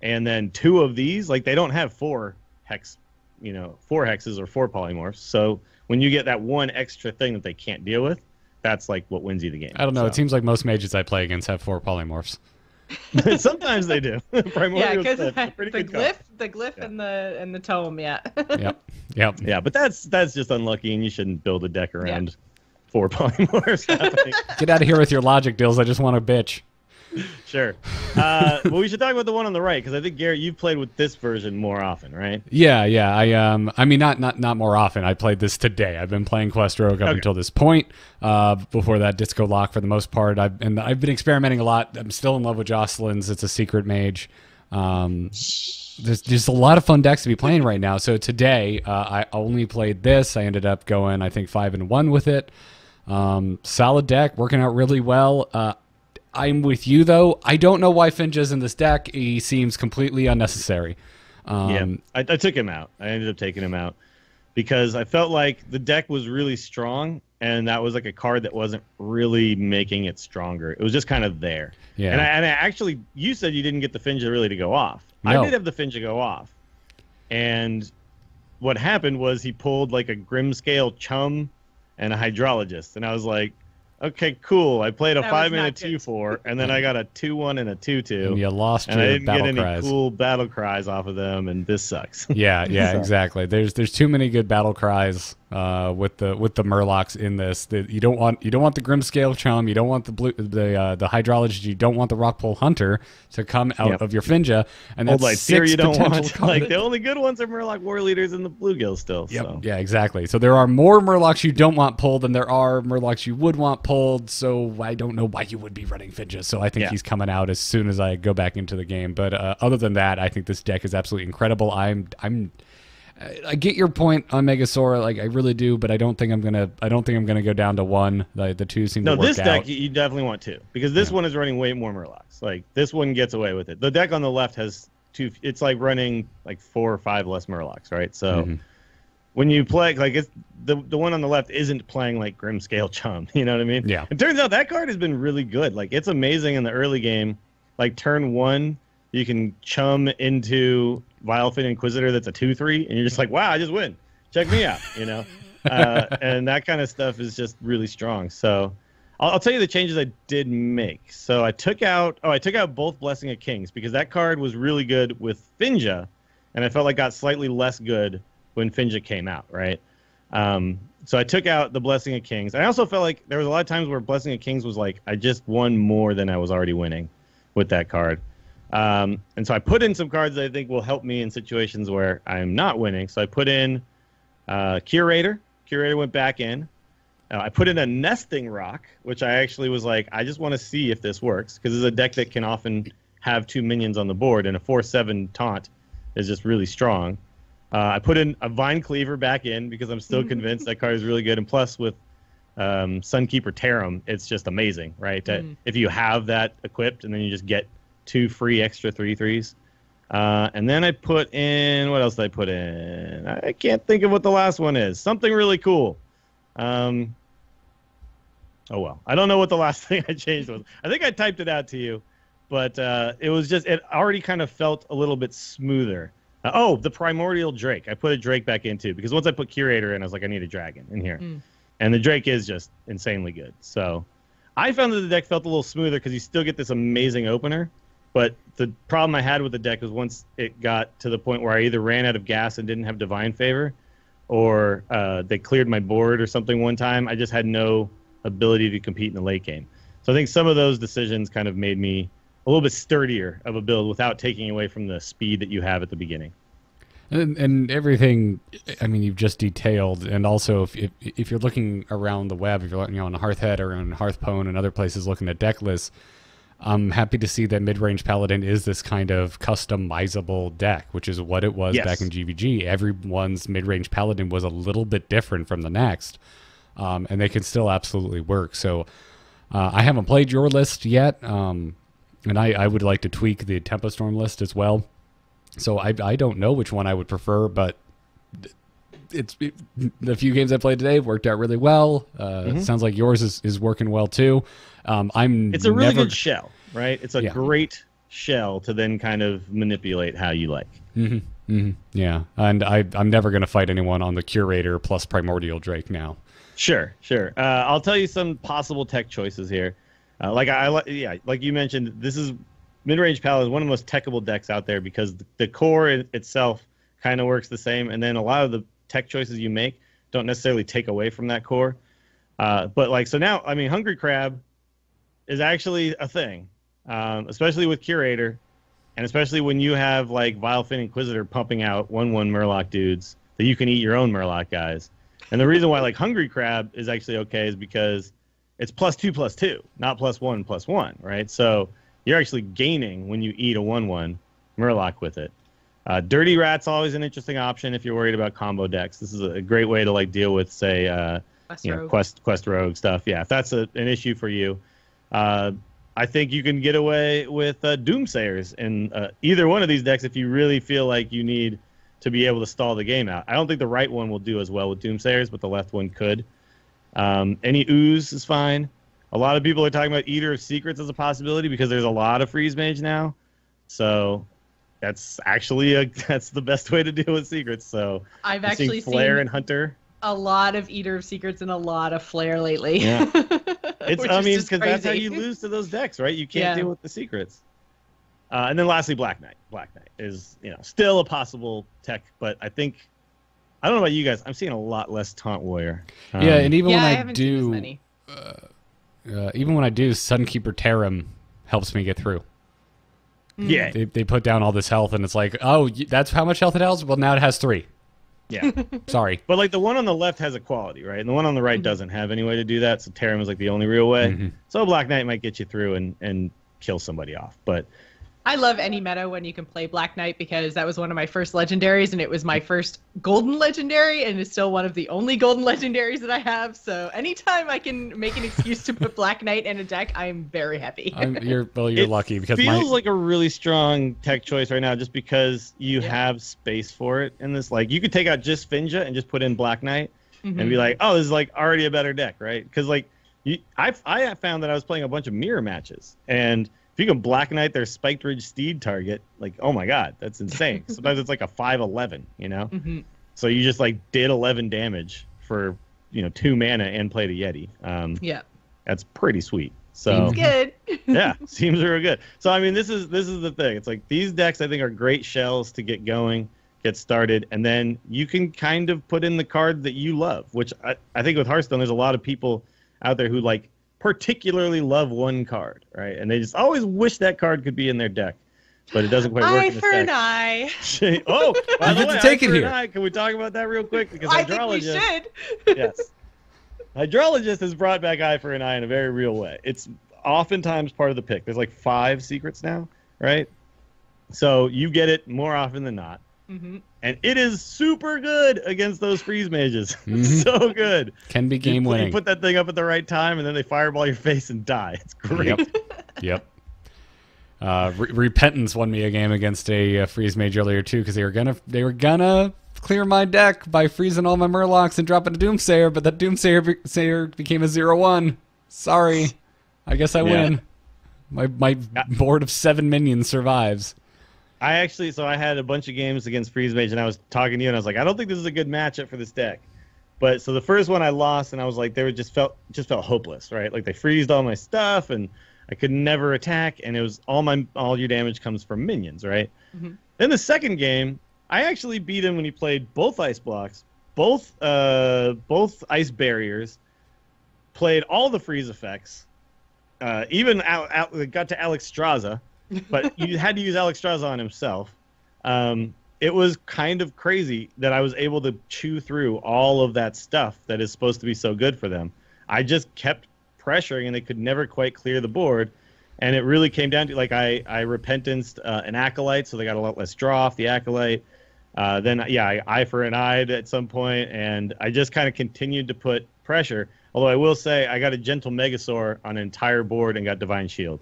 and then 2 of these, like they don't have 4 hex, 4 hexes or 4 polymorphs. So when you get that one extra thing that they can't deal with, that's like what wins you the game. I don't know. It seems like most mages I play against have 4 polymorphs. Sometimes they do. Yeah, because the the glyph and the tome, yeah. Yep. Yeah, but that's just unlucky, and you shouldn't build a deck around 4 polymorphs happening. Get out of here with your logic, Dills. I just want a bitch. Sure. Well, we should talk about the one on the right, because I think, Garrett, you've played with this version more often, right? Yeah. I mean, not more often. I played this today. I've been playing Quest Rogue up until this point. Before that, Disco Lock for the most part. I've been experimenting a lot. I'm still in love with Jocelyn's. It's a secret mage. There's just a lot of fun decks to be playing right now. So today, I only played this. I ended up going, I think, 5-1 with it. Solid deck, working out really well. I'm with you, though. I don't know why Finja's in this deck. He seems completely unnecessary. I took him out. I ended up taking him out because I felt like the deck was really strong, and that was like a card that wasn't really making it stronger. It was just kind of there. Yeah. And I actually, you said you didn't get the Finja really to go off. No. I did have the Finja go off. And what happened was he pulled like a Grimscale Chum and a Hydrologist. And I was like, okay, cool. I played a That was 5 mana not good. 2/4, and then I got a 2/1 and a 2/2. And you lost And I your didn't battle get any cries. cool battle cries off of them, and this sucks. Yeah, So- exactly. There's too many good battle cries with the Murlocs in this. You don't want the Grimscale Chum, you don't want the Hydrologist, you don't want the Rockpool Hunter to come out of your Finja, and Old that's Light Seer 6 you don't potential want. cards. Like, the only good ones are Murloc War Leaders and the Bluegill still. Yep. So. Yeah, exactly. So there are more Murlocs you don't want pulled than there are Murlocs you would want pulled. So I don't know why you would be running Finja. So I think he's coming out as soon as I go back into the game. But other than that, I think this deck is absolutely incredible. I get your point on Megasaur, like I really do, but I don't think I'm gonna go down to one. The two seem to work out. No, this deck you definitely want two because this one is running way more Murlocs. Like this one gets away with it. The deck on the left has two. It's like running like 4 or 5 less Murlocs, right? So when you play, like it's the one on the left isn't playing like Grimscale Chum. You know what I mean? Yeah. It turns out that card has been really good. Like it's amazing in the early game. Like turn 1, you can chum into Vilefin Inquisitor that's a 2/3, and you're just like, wow, I just win. Check me out, you know? And that kind of stuff is just really strong. So I'll tell you the changes I did make. So I took out both Blessing of Kings because that card was really good with Finja, and I felt like got slightly less good when Finja came out, right? So I took out the Blessing of Kings. I also felt like there was a lot of times where Blessing of Kings was like, I just won more than I was already winning with that card. And so I put in some cards that I think will help me in situations where I'm not winning. So I put in Curator. Curator went back in. I put in a Nesting Rock, which I actually was like, I just want to see if this works, because it's a deck that can often have 2 minions on the board, and a 4/7 taunt is just really strong. I put in a Vine Cleaver back in because I'm still convinced that card is really good. And plus with Sunkeeper Tarim, it's just amazing, right? If you have that equipped and then you just get 2 free extra 3/3s. And then I put in, what else did I put in? I can't think of what the last one is. Something really cool. Oh, well. I don't know what the last thing I changed was. I think I typed it out to you, but it was just, it already kind of felt a little bit smoother. The Primordial Drake. I put a Drake back into, because once I put Curator in, I was like, I need a dragon in here. And the Drake is just insanely good. So I found that the deck felt a little smoother because you still get this amazing opener. But the problem I had with the deck was once it got to the point where I either ran out of gas and didn't have Divine Favor, or they cleared my board or something one time, I just had no ability to compete in the late game. So I think some of those decisions kind of made me a little bit sturdier of a build without taking away from the speed that you have at the beginning. And everything, I mean, you've just detailed, and also if you're looking around the web, if you're on Hearthhead or on Hearthpwn and other places looking at deck lists, I'm happy to see that mid-range Paladin is this kind of customizable deck, which is what it was back in GVG. Everyone's mid-range Paladin was a little bit different from the next, and they can still absolutely work. So I haven't played your list yet, and I would like to tweak the Tempo Storm list as well. So I don't know which one I would prefer, but the few games I played today worked out really well. It sounds like yours is working well too. It's a really good shell, right? It's a great shell to then kind of manipulate how you like. Yeah, and I'm never going to fight anyone on the Curator plus Primordial Drake now. Sure. I'll tell you some possible tech choices here. Like you mentioned, this is mid-range Paladin is one of the most techable decks out there because the core itself kind of works the same, and then a lot of the tech choices you make don't necessarily take away from that core. But like, so now, I mean, Hungry Crab is actually a thing, especially with Curator, and especially when you have like Vilefin Inquisitor pumping out 1/1 Murloc dudes that you can eat your own Murloc guys. And the reason why like Hungry Crab is actually okay is because it's +2/+2, not +1/+1, right? So you're actually gaining when you eat a 1/1 Murloc with it. Dirty Rat's always an interesting option if you're worried about combo decks. This is a great way to like deal with, say, Quest Rogue stuff. Yeah, if that's an issue for you. I think you can get away with Doomsayers in either one of these decks if you really feel like you need to be able to stall the game out. I don't think the right one will do as well with Doomsayers, but the left one could. Any Ooze is fine. A lot of people are talking about Eater of Secrets as a possibility because there's a lot of Freeze Mage now. So that's actually that's the best way to deal with secrets. So I've actually seen Flare and Hunter. A lot of Eater of Secrets and a lot of Flare lately. Yeah. Because that's how you lose to those decks, right? You can't deal with the secrets. And then lastly, Black Knight. Black Knight is still a possible tech, but I think I don't know about you guys. I'm seeing a lot less Taunt Warrior. And even when I do, even when I do, Sunkeeper Tarim helps me get through. Yeah, they put down all this health, and it's like, oh, that's how much health it has. Well, now it has 3. Yeah, sorry, but like the one on the left has a quality, right? And the one on the right doesn't have any way to do that. So Tarim is like the only real way. So Black Knight might get you through and kill somebody off. But I love any meta when you can play Black Knight because that was one of my first legendaries and it was my first golden legendary and is still one of the only golden legendaries that I have. So anytime I can make an excuse to put Black Knight in a deck, I'm very happy. You're It lucky because feels like a really strong tech choice right now just because you have space for it in this. Like, you could take out just Finja and just put in Black Knight and be like, oh, this is like already a better deck, right? Because like I found that I was playing a bunch of mirror matches, and if you can Black Knight their Spiked Ridge Steed target, like, oh my god, that's insane. Sometimes it's like a 5/11, you know? So you just like did 11 damage for 2 mana and played a Yeti. Yeah. That's pretty sweet. So Seems good. yeah, seems real good. So I mean, this is the thing. It's like these decks I think are great shells to get going, get started, and then you can kind of put in the card that you love, which I think with Hearthstone there's a lot of people out there who like particularly love one card, right? And they just always wish that card could be in their deck, but it doesn't quite work Eye in this for an deck. eye. Oh, by You the get way, to take eye it for an here. eye. Can we talk about that real quick? Because I think we should. yes. Hydrologist has brought back Eye for an Eye in a very real way. It's oftentimes part of the pick. There's like 5 secrets now, right? So you get it more often than not. And it is super good against those freeze mages. So good. Can be game You winning. put that thing up at the right time, and then they fireball your face and die. It's great. Yep. Repentance won me a game against a freeze mage earlier too because they were gonna clear my deck by freezing all my Murlocs and dropping a Doomsayer, but that Doomsayer became a 0/1. Sorry, I guess I win. My board of 7 minions survives. I had a bunch of games against Freeze Mage, and I was talking to you, and I was like, I don't think this is a good matchup for this deck. But so the first one I lost, and I was like, they just felt hopeless, right? Like they freezed all my stuff, and I could never attack, and it was all your damage comes from minions, right? Then the second game, I actually beat him when he played both ice blocks, both ice barriers, played all the freeze effects, even got to Alex Straza. But you had to use Alex Straza on himself. It was kind of crazy that I was able to chew through all of that stuff that is supposed to be so good for them. I just kept pressuring, and they could never quite clear the board. And it really came down to, like, I repentanced an Acolyte, so they got a lot less draw off the Acolyte. Then, I Eye for an Eye at some point, and I just kind of continued to put pressure. Although I will say I got a Gentle Megasaur on an entire board and got Divine Shield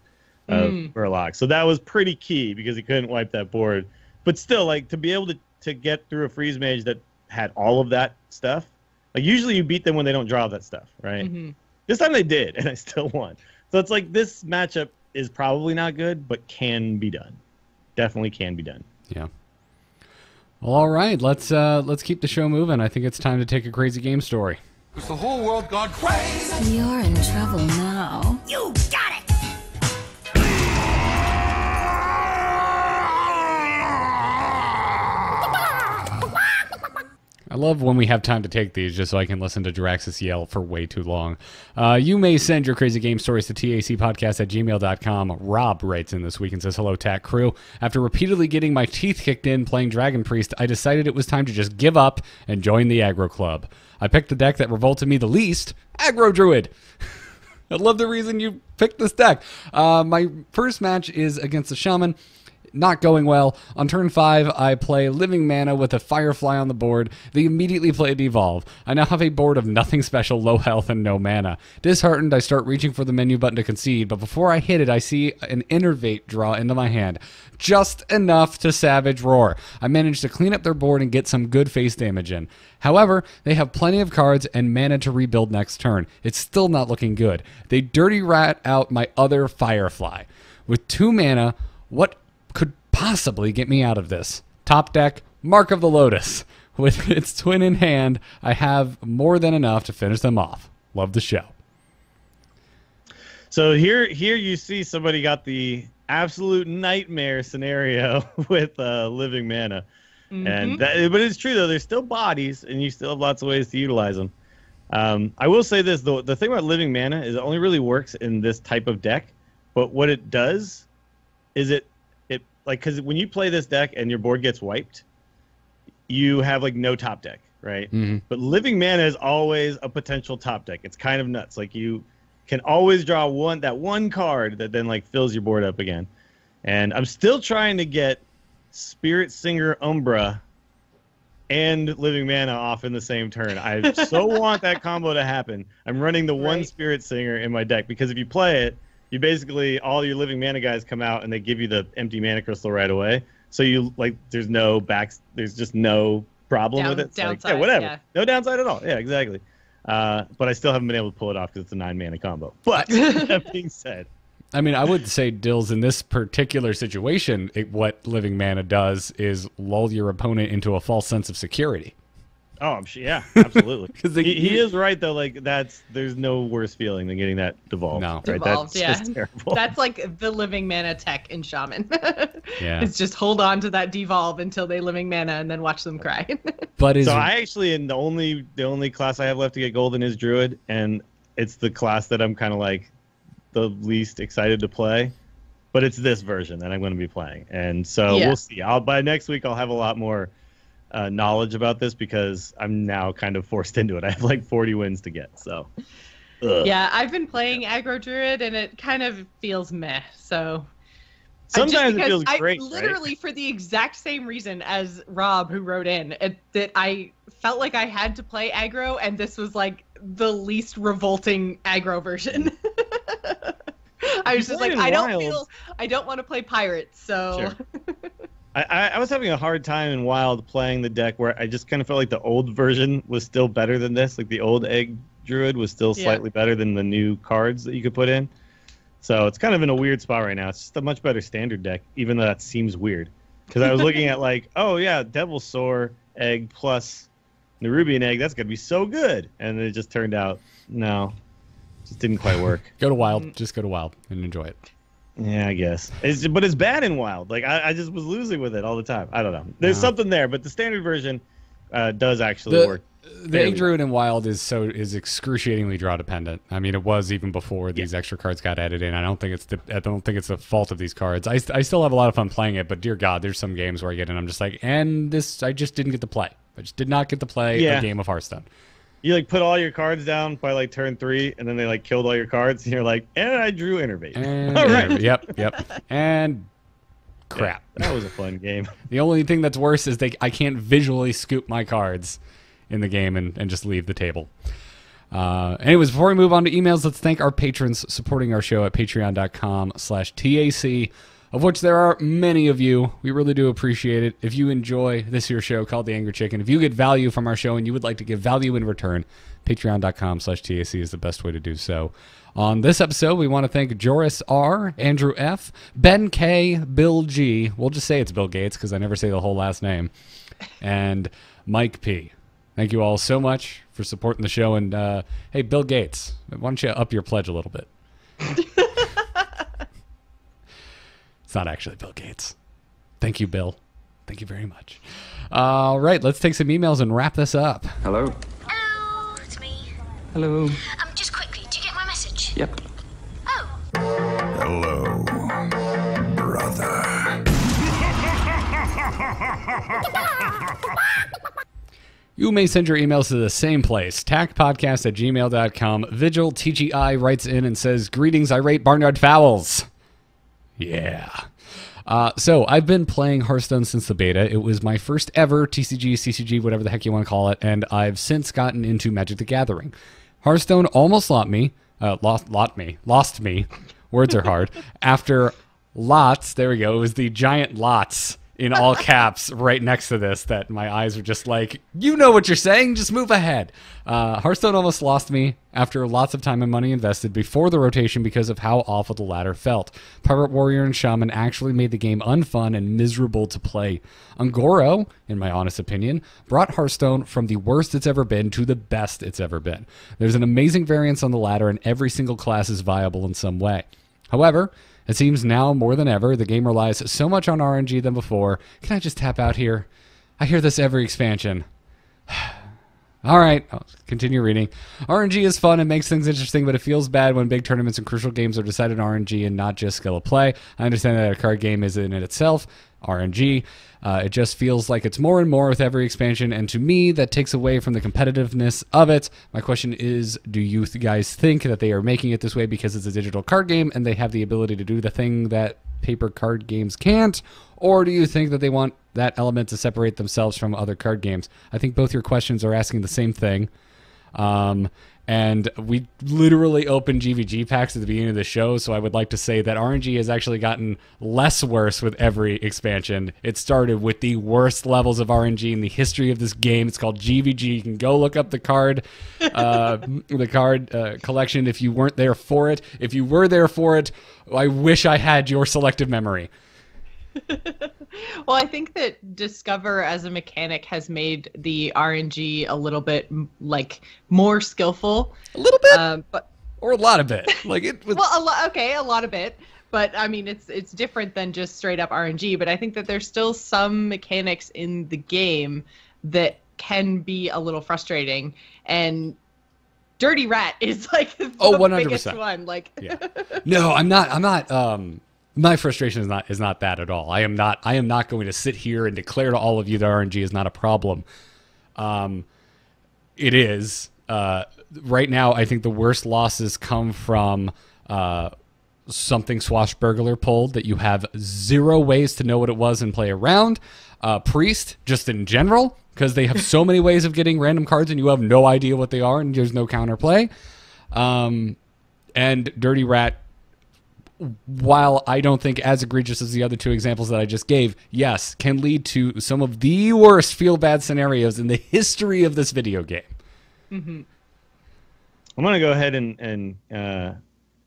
of Murloc. So that was pretty key because he couldn't wipe that board. But still, like, to be able to get through a freeze mage that had all of that stuff, like, usually you beat them when they don't draw that stuff, right? This time they did, and I still won. So it's like this matchup is probably not good, but can be done. Definitely can be done. Yeah. Well, all right, let's keep the show moving. I think it's time to take a crazy game story. Is the whole world gone crazy? You're in trouble now. You got it! I love when we have time to take these just so I can listen to Draxus yell for way too long. You may send your crazy game stories to tacpodcast@gmail.com. Rob writes in this week and says, hello, TAC crew. After repeatedly getting my teeth kicked in playing Dragon Priest, I decided it was time to just give up and join the aggro club. I picked the deck that revolted me the least, Aggro Druid. I love the reason you picked this deck. My first match is against the Shaman. Not going well. On turn 5, I play Living Mana with a Firefly on the board. They immediately play Devolve. I now have a board of nothing special, low health, and no mana. Disheartened, I start reaching for the menu button to concede, but before I hit it, I see an Innervate draw into my hand. Just enough to Savage Roar. I manage to clean up their board and get some good face damage in. However, they have plenty of cards and mana to rebuild next turn. It's still not looking good. They dirty rat out my other Firefly. With 2 mana, what could possibly get me out of this? Top deck, Mark of the Lotus. With its twin in hand, I have more than enough to finish them off. Love the show. So here you see somebody got the absolute nightmare scenario with Living Mana. And but it's true, though. There's still bodies, and you still have lots of ways to utilize them. I will say this, though. The thing about Living Mana is it only really works in this type of deck. But what it does is it like, because when you play this deck and your board gets wiped, you have like no top deck, right? But Living Mana is always a potential top deck. It's kind of nuts. Like, you can always draw that one card that then like fills your board up again. And I'm still trying to get Spirit Singer Umbra and Living Mana off in the same turn. I so want that combo to happen. I'm running the one Spirit Singer in my deck because if you play it, you basically, all your Living Mana guys come out and they give you the empty Mana Crystal right away. So you, like, there's just no problem with it. Downside, like, yeah, whatever. Yeah. No downside at all. Yeah, exactly. But I still haven't been able to pull it off because it's a 9-mana combo. But that being said, I mean, I would say, Dills, in this particular situation, what Living Mana does is lull your opponent into a false sense of security. Oh, I'm sure. Yeah, absolutely. Because he is right though. Like there's no worse feeling than getting that devolved. No, right? Devolved, That's just terrible. That's like the Living Mana tech in Shaman. Yeah, it's just hold on to that devolve until they Living Mana and then watch them cry. But so I actually, in the only class I have left to get golden is Druid, and it's the class that I'm kind of like the least excited to play. But it's this version that I'm going to be playing, and so we'll see. By next week I'll have a lot more knowledge about this because I'm now kind of forced into it. I have like 40 wins to get, so. Ugh. Yeah, I've been playing aggro druid and it kind of feels meh. So sometimes it feels great. Literally for the exact same reason as Rob, who wrote in, that I felt like I had to play aggro, and this was like the least revolting aggro version. I was just like, I don't want to play pirates, so. Sure. I was having a hard time in Wild playing the deck where I just kind of felt like the old version was still better than this. Like the old Egg Druid was still slightly better than the new cards that you could put in. So it's kind of in a weird spot right now. It's just a much better standard deck, even though that seems weird. Because I was looking at like, oh yeah, Devil's Soar Egg plus Nerubian Egg, that's going to be so good. And then it just turned out, no, just didn't quite work. Go to Wild. Just go to Wild and enjoy it. Yeah, I guess. But it's bad in Wild. Like I just was losing with it all the time. I don't know. There's something there, but the standard version does actually work. The Egg Druid in Wild is excruciatingly draw dependent. I mean, it was even before these extra cards got added in. I don't think it's the fault of these cards. I still have a lot of fun playing it, but dear God, there's some games where I get in, I'm just like, and this I just didn't get to play. I just did not get to play a game of Hearthstone. You like put all your cards down by like turn 3, and then they like killed all your cards, and you're like, and I drew Innervate. All right. Yep. And crap. Yeah, that was a fun game. The only thing that's worse is I can't visually scoop my cards in the game and just leave the table. Anyways, before we move on to emails, let's thank our patrons supporting our show at patreon.com/TAC, of which there are many of you. We really do appreciate it. If you enjoy this here show called The Angry Chicken, if you get value from our show and you would like to give value in return, patreon.com/TAC is the best way to do so. On this episode, we want to thank Joris R., Andrew F., Ben K., Bill G., we'll just say it's Bill Gates because I never say the whole last name, and Mike P. Thank you all so much for supporting the show. And hey, Bill Gates, why don't you up your pledge a little bit? It's not actually Bill Gates. Thank you, Bill. Thank you very much. All right, let's take some emails and wrap this up. Hello? Hello, it's me. Hello. Just quickly, do you get my message? Yep. Oh. Hello, brother. You may send your emails to the same place, tacpodcast@gmail.com. Vigil TGI writes in and says, "Greetings, irate barnyard fowls." Yeah. So I've been playing Hearthstone since the beta. It was my first ever TCG, CCG, whatever the heck you want to call it, and I've since gotten into Magic the Gathering. Hearthstone almost lost me. Words are hard. After lots, there we go. It was the giant lots in all caps right next to this that my eyes were just like, you know what you're saying, just move ahead. Hearthstone almost lost me after lots of time and money invested before the rotation because of how awful the ladder felt. Pirate Warrior and Shaman actually made the game unfun and miserable to play. Mrgrl, in my honest opinion, brought Hearthstone from the worst it's ever been to the best it's ever been. There's an amazing variance on the ladder and every single class is viable in some way. However, it seems now more than ever, the game relies so much on RNG than before. Can I just tap out here? I hear this every expansion. All right, I'll continue reading. RNG is fun and makes things interesting, but it feels bad when big tournaments and crucial games are decided on RNG and not just skill of play. I understand that a card game is in it itself, RNG. It just feels like it's more and more with every expansion, and to me, that takes away from the competitiveness of it. My question is, do you guys think that they are making it this way because it's a digital card game and they have the ability to do the thing that paper card games can't? Or do you think that they want that element to separate themselves from other card games? I think both your questions are asking the same thing. And we literally opened GVG packs at the beginning of the show, so I would like to say that RNG has actually gotten less worse with every expansion. It started with the worst levels of RNG in the history of this game. It's called GVG. You can go look up the card collection if you weren't there for it. If you were there for it, I wish I had your selective memory. Well, I think that Discover as a mechanic has made the RNG a little bit like more skillful. A little bit, or a lot of it. Like it was. Well, a lot of it. But I mean, it's different than just straight up RNG. But I think that there's still some mechanics in the game that can be a little frustrating. And Dirty Rat is like the 100%. biggest one. Like, yeah. No, I'm not. My frustration is not that at all. I am not going to sit here and declare to all of you that RNG is not a problem. It is. Right now, I think the worst losses come from something Swashbuckler pulled that you have zero ways to know what it was and play around. Priest, just in general, because they have so many ways of getting random cards and you have no idea what they are and there's no counterplay. And Dirty Rat, while I don't think as egregious as the other two examples that I just gave, yes, can lead to some of the worst feel-bad scenarios in the history of this video game. Mm-hmm. I'm going to go ahead and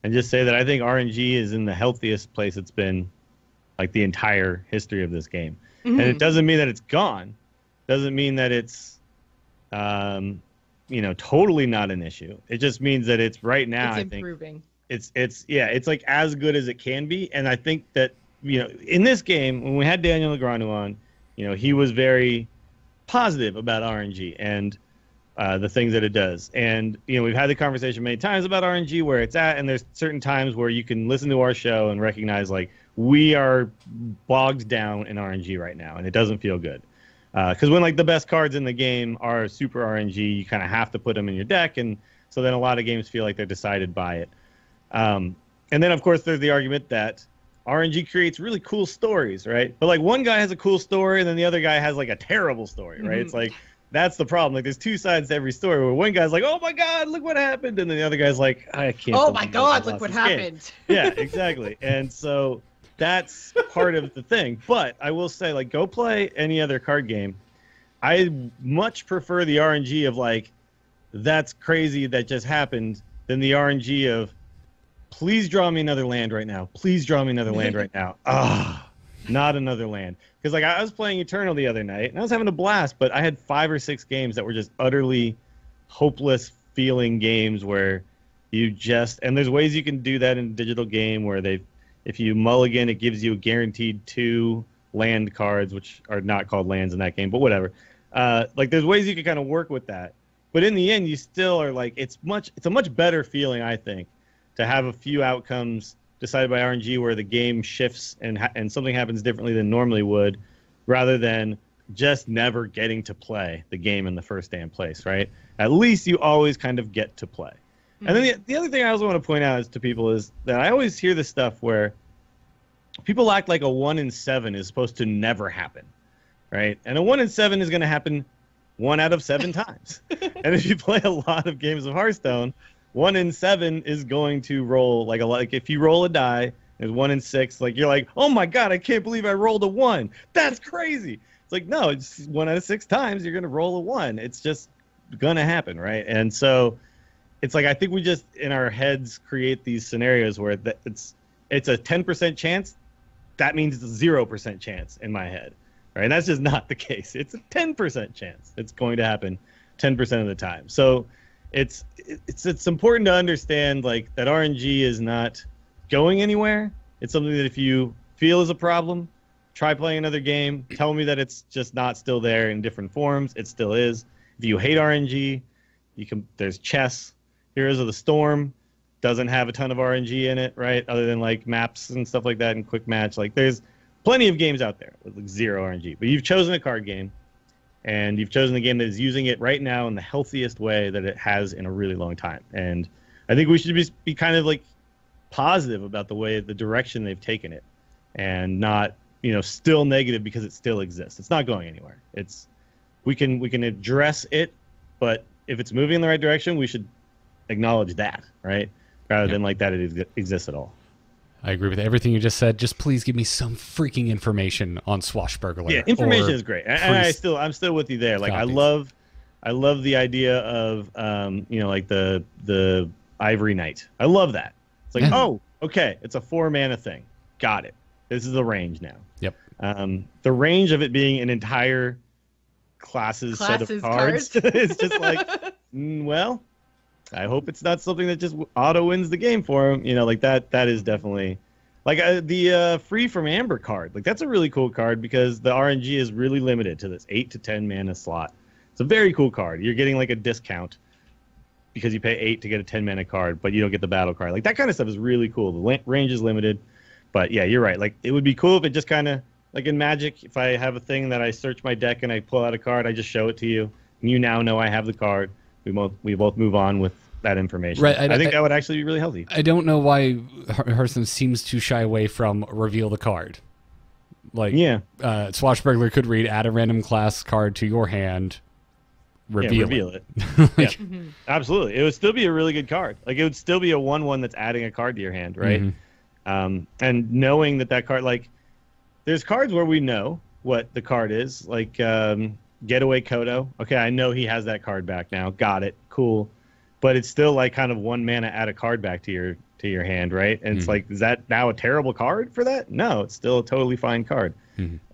just say that I think RNG is in the healthiest place it's been like the entire history of this game. Mm-hmm. And it doesn't mean that it's gone. Doesn't mean that it's totally not an issue. It just means that it's right now, it's improving. It's like as good as it can be. And I think that, in this game, when we had Daniel Negreanu on, he was very positive about RNG and the things that it does. And, we've had the conversation many times about RNG, where it's at, and there's certain times where you can listen to our show and recognize, like, we are bogged down in RNG right now, and it doesn't feel good. Because when, like, the best cards in the game are super RNG, you kind of have to put them in your deck, and so then a lot of games feel like they're decided by it. And then, of course, there's the argument that RNG creates really cool stories, right? But, like, one guy has a cool story, and then the other guy has, like, a terrible story, right? Mm-hmm. It's like, that's the problem. Like, there's two sides to every story, where one guy's like, oh, my God, look what happened. And then the other guy's like, I can't. Oh, my God, look what happened. Yeah, exactly. And so that's part of the thing. But I will say, like, go play any other card game. I much prefer the RNG of, like, that's crazy that just happened, than the RNG of, please draw me another land right now. Please draw me another land right now. Not another land. Because, like, I was playing Eternal the other night, and I was having a blast, but I had 5 or 6 games that were just utterly hopeless feeling games where you just... And there's ways you can do that in a digital game where if you mulligan, it gives you a guaranteed 2 land cards, which are not called lands in that game, but whatever. Like, there's ways you can kind of work with that. But in the end, you still are like... It's a much better feeling, I think, to have a few outcomes decided by RNG where the game shifts and something happens differently than normally would, rather than just never getting to play the game in the first day in place, right? At least you always kind of get to play. Mm-hmm. And then the other thing I also want to point out to people is that I always hear this stuff where people act like a 1 in 7 is supposed to never happen, right? And a 1 in 7 is going to happen 1 out of 7 times. And if you play a lot of games of Hearthstone, 1 in 7 is going to roll like if you roll a die, there's 1 in 6. Like, you're like, oh my God, I can't believe I rolled a 1. That's crazy. It's like, no, it's 1 out of 6 times you're gonna roll a 1. It's just gonna happen, right? And so it's like, I think we just in our heads create these scenarios where it's a 10% chance. That means it's a 0% chance in my head, right? And that's just not the case. It's a 10% chance it's going to happen 10% of the time. So it's important to understand, like, that RNG is not going anywhere. It's something that if you feel is a problem, try playing another game. Tell me that it's just not still there in different forms. It still is. If you hate RNG, there's chess. Heroes of the Storm doesn't have a ton of RNG in it, right? Other than, like, maps and stuff like that and quick match. Like, there's plenty of games out there with like 0 RNG, but you've chosen a card game, and you've chosen a game that is using it right now in the healthiest way that it has in a really long time. And I think we should be kind of like positive about the direction they've taken it, and not, still negative because it still exists. It's not going anywhere. We can address it, but if it's moving in the right direction, we should acknowledge that, right? Rather than like that it exists at all. I agree with everything you just said. Just please give me some freaking information on Swashbuckler. Yeah, information is great, and I'm still with you there. Like copies. I love the idea of like the Ivory Knight. I love that. It's like, oh, okay, it's a 4-mana thing. Got it. This is the range now. Yep. The range of it being an entire classes set of cards is just like, well, I hope it's not something that just auto wins the game for him. Like that is definitely like the Free from Amber card. Like that's a really cool card because the RNG is really limited to this 8 to 10 mana slot. It's a very cool card. You're getting like a discount because you pay 8 to get a 10 mana card, but you don't get the battle card. Like that kind of stuff is really cool. The range is limited, but yeah, you're right. Like it would be cool if it just kind of like in Magic, if I have a thing that I search my deck and I pull out a card, I just show it to you, and you now know I have the card. We both move on with that information. Right. I think that would actually be really healthy. I don't know why Hearthstone seems to shy away from reveal the card. Like, Swashbuckler could read, add a random class card to your hand, reveal it. Like, absolutely. It would still be a really good card. Like, it would still be a 1/1 that's adding a card to your hand, right? And knowing that card, like, there's cards where we know what the card is, like Getaway Kodo. Okay, I know he has that card back now. Got it. Cool. But it's still like kind of 1 mana, add a card back to your hand, right? And it's like, is that now a terrible card for that? No, it's still a totally fine card.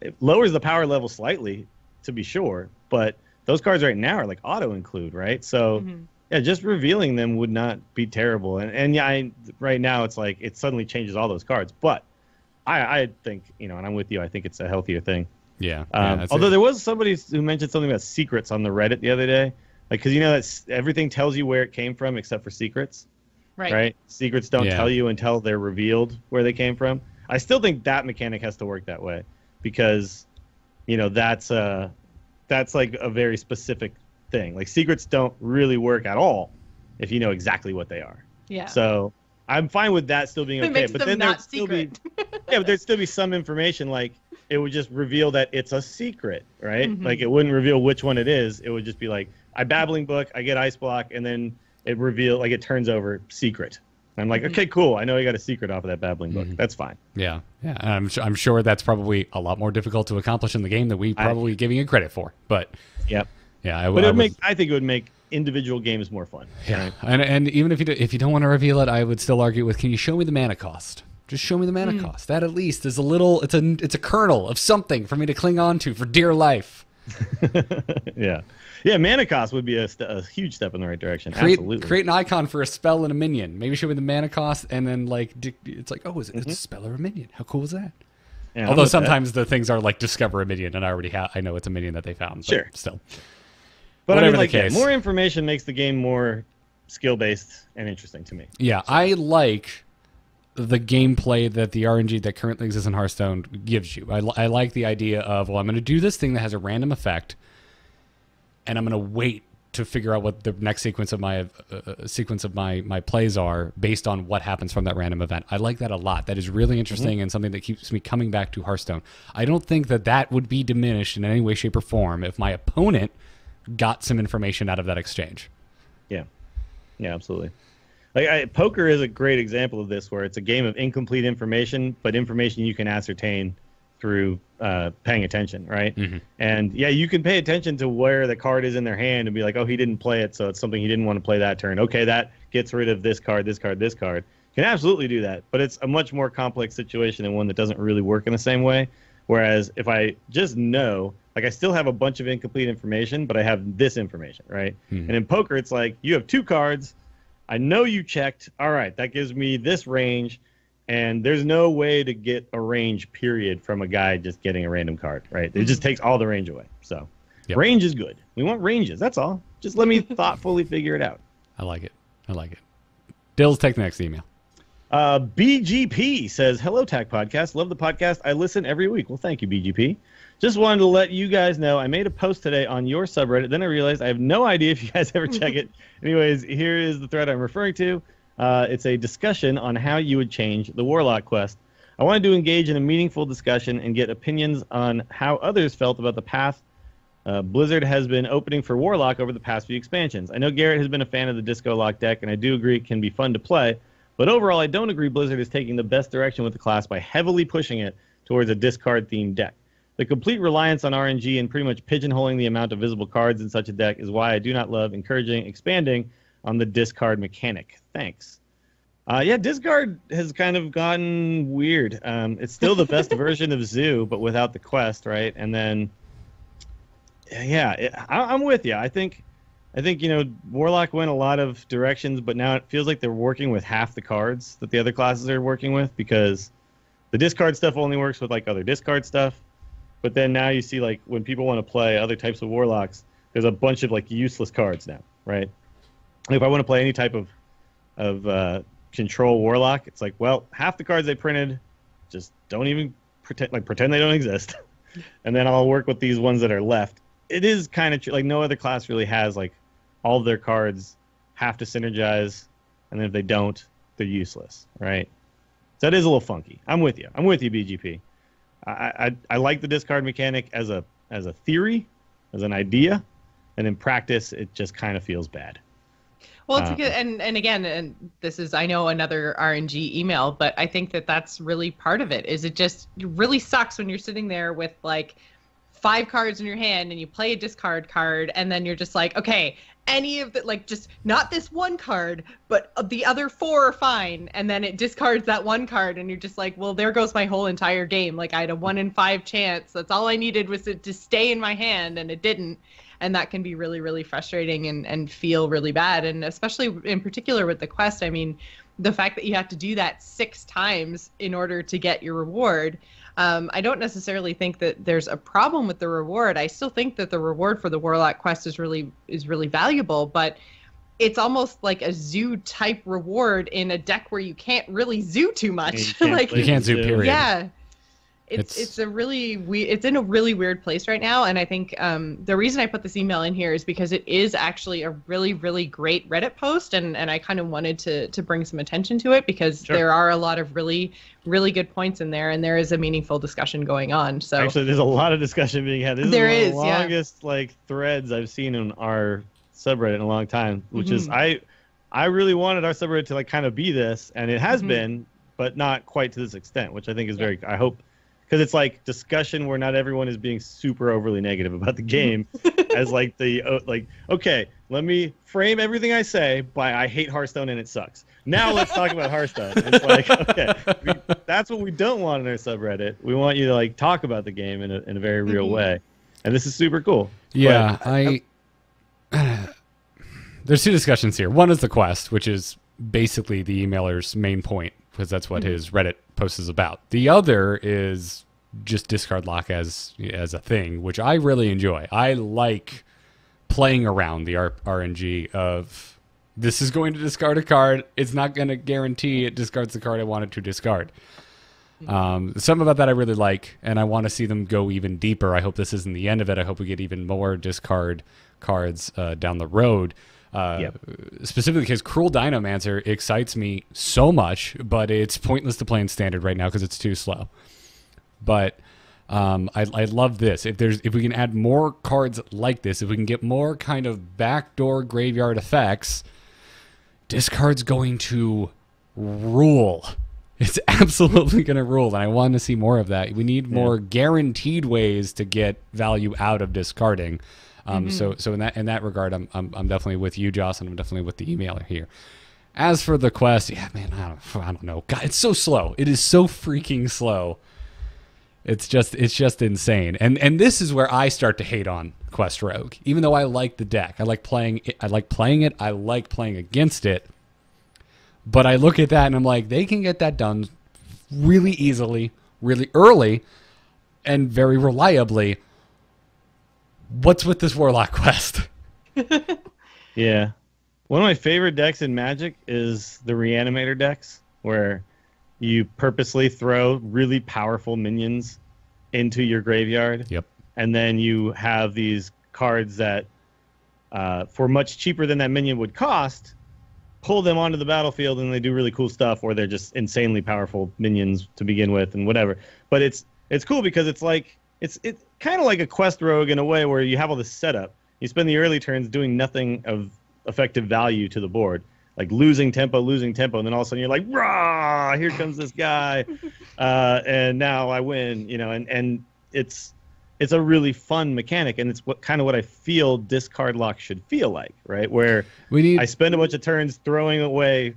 It lowers the power level slightly, to be sure, but those cards right now are like auto include, right? So yeah, just revealing them would not be terrible. And right now it's like it suddenly changes all those cards, but I think, and I'm with you, I think it's a healthier thing. Yeah. Although there was somebody who mentioned something about secrets on the Reddit the other day. Like, because that everything tells you where it came from except for secrets. Right? Secrets don't tell you until they're revealed where they came from. I still think that mechanic has to work that way because, that's like a very specific thing. Like, secrets don't really work at all if you know exactly what they are. Yeah. So I'm fine with that still being okay. But then there'd still be but there'd still be some information, like it would just reveal that it's a secret, right? Like it wouldn't reveal which one it is. It would just be like, I Babbling Book, I get Ice Block, and then it turns over secret. And I'm like, okay, cool. I know I got a secret off of that Babbling Book. That's fine. Yeah. And I'm sure that's probably a lot more difficult to accomplish in the game than we probably giving it credit for. But yeah. I think it would make individual games more fun. Yeah. Right? And even if you don't want to reveal it, I would still argue with, can you show me the mana cost? Just show me the mana cost. That at least is it's a kernel of something for me to cling on to for dear life. Yeah, mana cost would be a huge step in the right direction. Absolutely. Create an icon for a spell and a minion. Maybe show me the mana cost, and then it's like, oh, it's a spell or a minion? How cool is that? Yeah, although sometimes the things are like discover a minion, and I know it's a minion that they found. Sure. Still. But whatever the case. More information makes the game more skill-based and interesting to me. Yeah, I like the gameplay that the RNG that currently exists in Hearthstone gives you. I like the idea of, well, I'm going to do this thing that has a random effect, and I'm going to wait to figure out what the next sequence of my plays are based on what happens from that random event. I like that a lot. That is really interesting and something that keeps me coming back to Hearthstone. I don't think that would be diminished in any way, shape, or form if my opponent got some information out of that exchange. Yeah, absolutely. Like poker is a great example of this, where it's a game of incomplete information, but information you can ascertain through paying attention, right? And yeah, you can pay attention to where the card is in their hand and be like, oh, he didn't play it, so it's something he didn't want to play that turn. Okay, that gets rid of this card, this card, this card. You can absolutely do that, but it's a much more complex situation and one that doesn't really work in the same way. Whereas if I just know, like I still have a bunch of incomplete information, but I have this information, right? And in poker, it's like you have 2 cards. I know you checked. All right, that gives me this range. And there's no way to get a range, period, from a guy just getting a random card, right? It just takes all the range away. So range is good. We want ranges. That's all. Just let me thoughtfully figure it out. I like it. Dills, take the next email. BGP says, hello, TAC Podcast. Love the podcast. I listen every week. Well, thank you, BGP. Just wanted to let you guys know I made a post today on your subreddit. Then I realized I have no idea if you guys ever check it. Anyways, here is the thread I'm referring to. It's a discussion on how you would change the Warlock quest. I wanted to engage in a meaningful discussion and get opinions on how others felt about the path Blizzard has been opening for Warlock over the past few expansions. I know Garrett has been a fan of the Disco Lock deck, and I do agree it can be fun to play. But overall, I don't agree Blizzard is taking the best direction with the class by heavily pushing it towards a discard-themed deck. The complete reliance on RNG and pretty much pigeonholing the amount of visible cards in such a deck is why I do not love expanding on the discard mechanic. Thanks. Yeah, discard has kind of gotten weird. It's still the best version of Zoo, but without the quest, right? And then, yeah, I'm with you. I think Warlock went a lot of directions, but now it feels like they're working with half the cards that the other classes are working with, because the discard stuff only works with like other discard stuff. But then now you see, like, when people want to play other types of Warlocks, there's a bunch of like useless cards now, right? If I want to play any type of control Warlock, it's like, well, half the cards they printed just don't even pretend they don't exist, and then I'll work with these ones that are left. It is kind of like no other class really has like all of their cards have to synergize, and then if they don't, they're useless, right? So that is a little funky. I'm with you, BGP. I like the discard mechanic as a theory, as an idea, and in practice, it just kind of feels bad. Well, it's good, and again, and this is, I know, another RNG email, but I think that that's really part of it. Is it just really sucks when you're sitting there with like 5 cards in your hand and you play a discard card, and then you're just like, okay, any of the, like, just not this one card, but the other 4 are fine, and then it discards that one card, and you're just like, well, there goes my whole entire game. Like, I had a 1 in 5 chance. That's all I needed was it to stay in my hand, and it didn't. And that can be really, really frustrating and feel really bad. And especially in particular with the quest, I mean, the fact that you have to do that 6 times in order to get your reward. I don't necessarily think that there's a problem with the reward. I still think that the reward for the Warlock quest is really valuable, but it's almost like a zoo type reward in a deck where you can't really zoo too much. Like, you can't zoo, period. Yeah. It's in a really weird place right now, and I think the reason I put this email in here is because it is actually a really, really great Reddit post, and I kind of wanted to bring some attention to it because there are a lot of really, really good points in there, and there is a meaningful discussion going on. So actually, there's a lot of discussion being had. This is one of the longest like threads I've seen in our subreddit in a long time, which is I really wanted our subreddit to like kind of be this, and it has been, but not quite to this extent, which I think is very. I hope. Because it's like discussion where not everyone is being super overly negative about the game, as like okay, let me frame everything I say by I hate Hearthstone and it sucks. Now let's talk about Hearthstone. It's like, okay, that's what we don't want in our subreddit. We want you to like talk about the game in a very real way, and this is super cool. Yeah, there's 2 discussions here. One is the quest, which is basically the emailer's main point, because that's what his Reddit post is about. The other is just discard lock as a thing, which I really enjoy. I like playing around the RNG of this is going to discard a card. It's not going to guarantee it discards the card I want it to discard. Some about that I really like, and I want to see them go even deeper. I hope this isn't the end of it. I hope we get even more discard cards down the road. Specifically because Cruel Dinomancer excites me so much, but it's pointless to play in standard right now because it's too slow. But I love this. If we can add more cards like this, if we can get more kind of backdoor graveyard effects, discard's going to rule. It's absolutely going to rule, and I want to see more of that. We need more guaranteed ways to get value out of discarding. So in that regard, I'm definitely with you, Joss, and I'm definitely with the emailer here. As for the quest, yeah, man, I don't know. God, it's so slow. It is so freaking slow. It's just insane. And this is where I start to hate on Quest Rogue. Even though I like the deck, I like playing it. I like playing against it. But I look at that and I'm like, they can get that done really easily, really early, and very reliably. What's with this Warlock quest? Yeah. One of my favorite decks in Magic is the Reanimator decks. where you purposely throw really powerful minions into your graveyard. Yep. And then you have these cards that, for much cheaper than that minion would cost, pull them onto the battlefield and they do really cool stuff, or they're just insanely powerful minions to begin with and whatever. But it's cool because it's kind of like a quest rogue in a way where you have all this setup. You spend the early turns doing nothing of effective value to the board, like losing tempo, and then all of a sudden you're like, rah, here comes this guy, and now I win, and it's a really fun mechanic, and it's what I feel discard lock should feel like, right? Where I spend a bunch of turns throwing away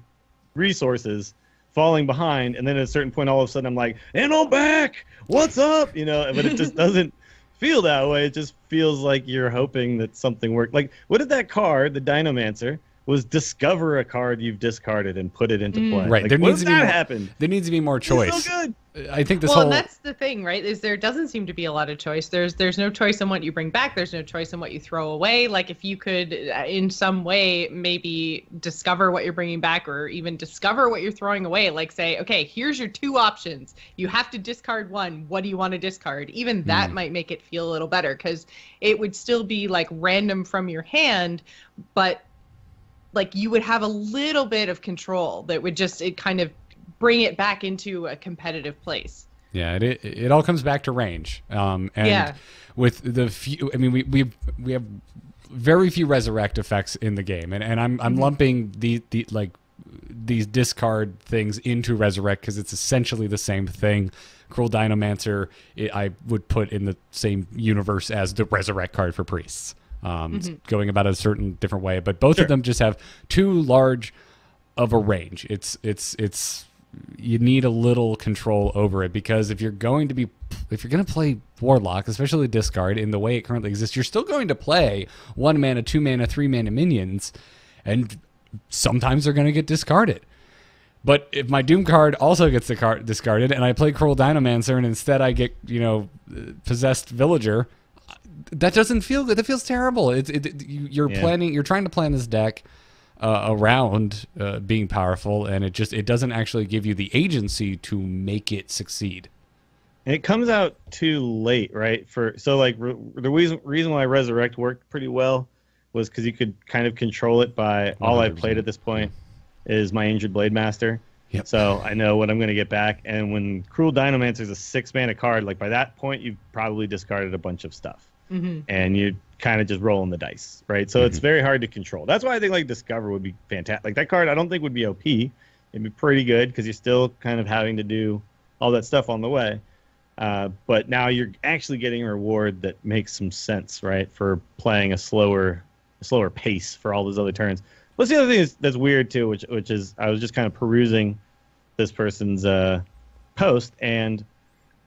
resources, falling behind, and then at a certain point, all of a sudden, I'm like, and I'm back! What's up? But it just doesn't feel that way. It just feels like you're hoping that something worked. Like, what did that card, the Dinomancer, was discover a card you've discarded and put it into play. Right. Like, There needs to be more, happen? There needs to be more choice. It's so good. I think this well, whole... and that's the thing, right? Is there doesn't seem to be a lot of choice. There's no choice in what you bring back. There's no choice in what you throw away. Like, if you could, in some way, maybe discover what you're bringing back, or even discover what you're throwing away. Like, say, okay, here's your 2 options. You have to discard one. What do you want to discard? Even that might make it feel a little better, because it would still be like random from your hand, but like you would have a little bit of control that would just kind of bring it back into a competitive place. Yeah, it all comes back to range. And with the few, I mean, we have very few resurrect effects in the game, and I'm lumping these discard things into resurrect because it's essentially the same thing. Cruel Dinomancer, I would put in the same universe as the resurrect card for priests. It's going about it a certain different way, but both of them just have too large of a range. It's you need a little control over it, because if you're going to play Warlock, especially discard in the way it currently exists, you're still going to play 1 mana, 2 mana, 3 mana minions, and sometimes they're going to get discarded. But if my Doom card also gets discarded and I play Cruel Dinomancer and instead I get, Possessed Villager, that doesn't feel good. That feels terrible. You're trying to plan this deck around being powerful, and it doesn't actually give you the agency to make it succeed. And it comes out too late, right? The reason why Resurrect worked pretty well was because you could kind of control it by 100%. All I've played at this point is my Injured Blade Master. Yep. So I know what I'm going to get back. And when Cruel Dinomancer is a 6 mana card, like by that point you've probably discarded a bunch of stuff. And you kind of just rolling the dice, right? So it's very hard to control. That's why I think like Discover would be fantastic. Like that card I don't think would be OP. It'd be pretty good because you're still kind of having to do all that stuff on the way. But now you're actually getting a reward that makes some sense, right? For playing a slower pace for all those other turns. What's the other thing that's weird too, which is I was just kind of perusing this person's post, and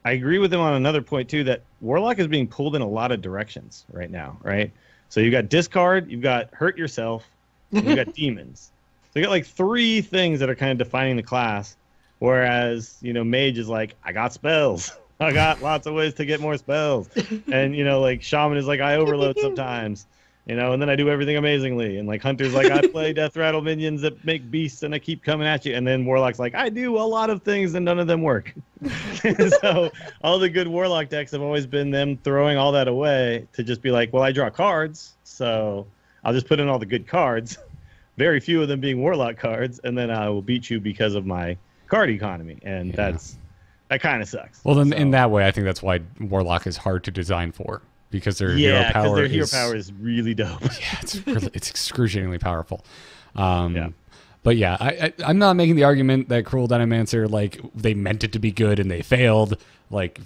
I agree with him on another point too, that Warlock is being pulled in a lot of directions right now, right? So you got discard, you've got hurt yourself, and you got demons. So you got like 3 things that are kind of defining the class, whereas mage is like, I got spells. I got lots of ways to get more spells. And like shaman is like, I overload sometimes. And then I do everything amazingly. And like hunter's like, I play death rattle minions that make beasts and I keep coming at you. And then warlock's like, I do a lot of things and none of them work. So all the good warlock decks have always been them throwing all that away to just be like, well, I draw cards, so I'll just put in all the good cards, very few of them being warlock cards, and then I will beat you because of my card economy. And that kind of sucks. Well, then in that way, I think that's why warlock is hard to design for. Because their hero power is really dope. Yeah, it's excruciatingly powerful. But yeah, I'm not making the argument that Cruel Dinomancer, like, they meant it to be good and they failed. Like,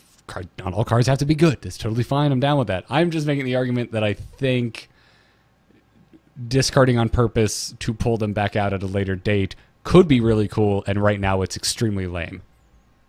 not all cards have to be good. That's totally fine. I'm down with that. I'm just making the argument that I think discarding on purpose to pull them back out at a later date could be really cool, and right now it's extremely lame.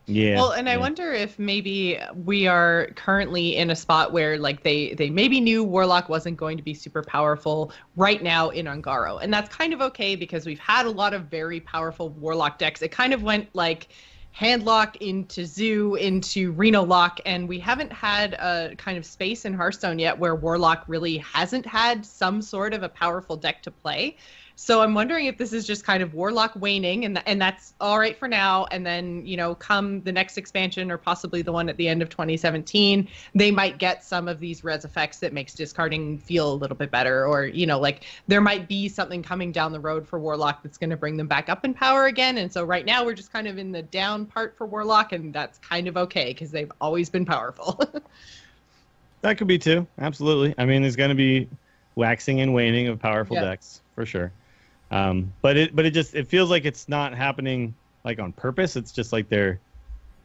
Yeah. Well, and I wonder if maybe we are currently in a spot where like they maybe knew Warlock wasn't going to be super powerful right now in Mrgrl. And that's kind of okay because we've had a lot of very powerful Warlock decks. It kind of went like Handlock into Zoo into Reno Lock, and we haven't had a kind of space in Hearthstone yet where Warlock really hasn't had some sort of a powerful deck to play. So I'm wondering if this is just kind of Warlock waning, and that's all right for now. And then, come the next expansion or possibly the one at the end of 2017, they might get some of these res effects that makes discarding feel a little bit better. Or, there might be something coming down the road for Warlock that's going to bring them back up in power again. And so right now we're just kind of in the down part for Warlock, and that's kind of okay because they've always been powerful. That could be too. Absolutely. I mean, there's going to be waxing and waning of powerful decks for sure. But it feels like it's not happening like on purpose. It's just like they're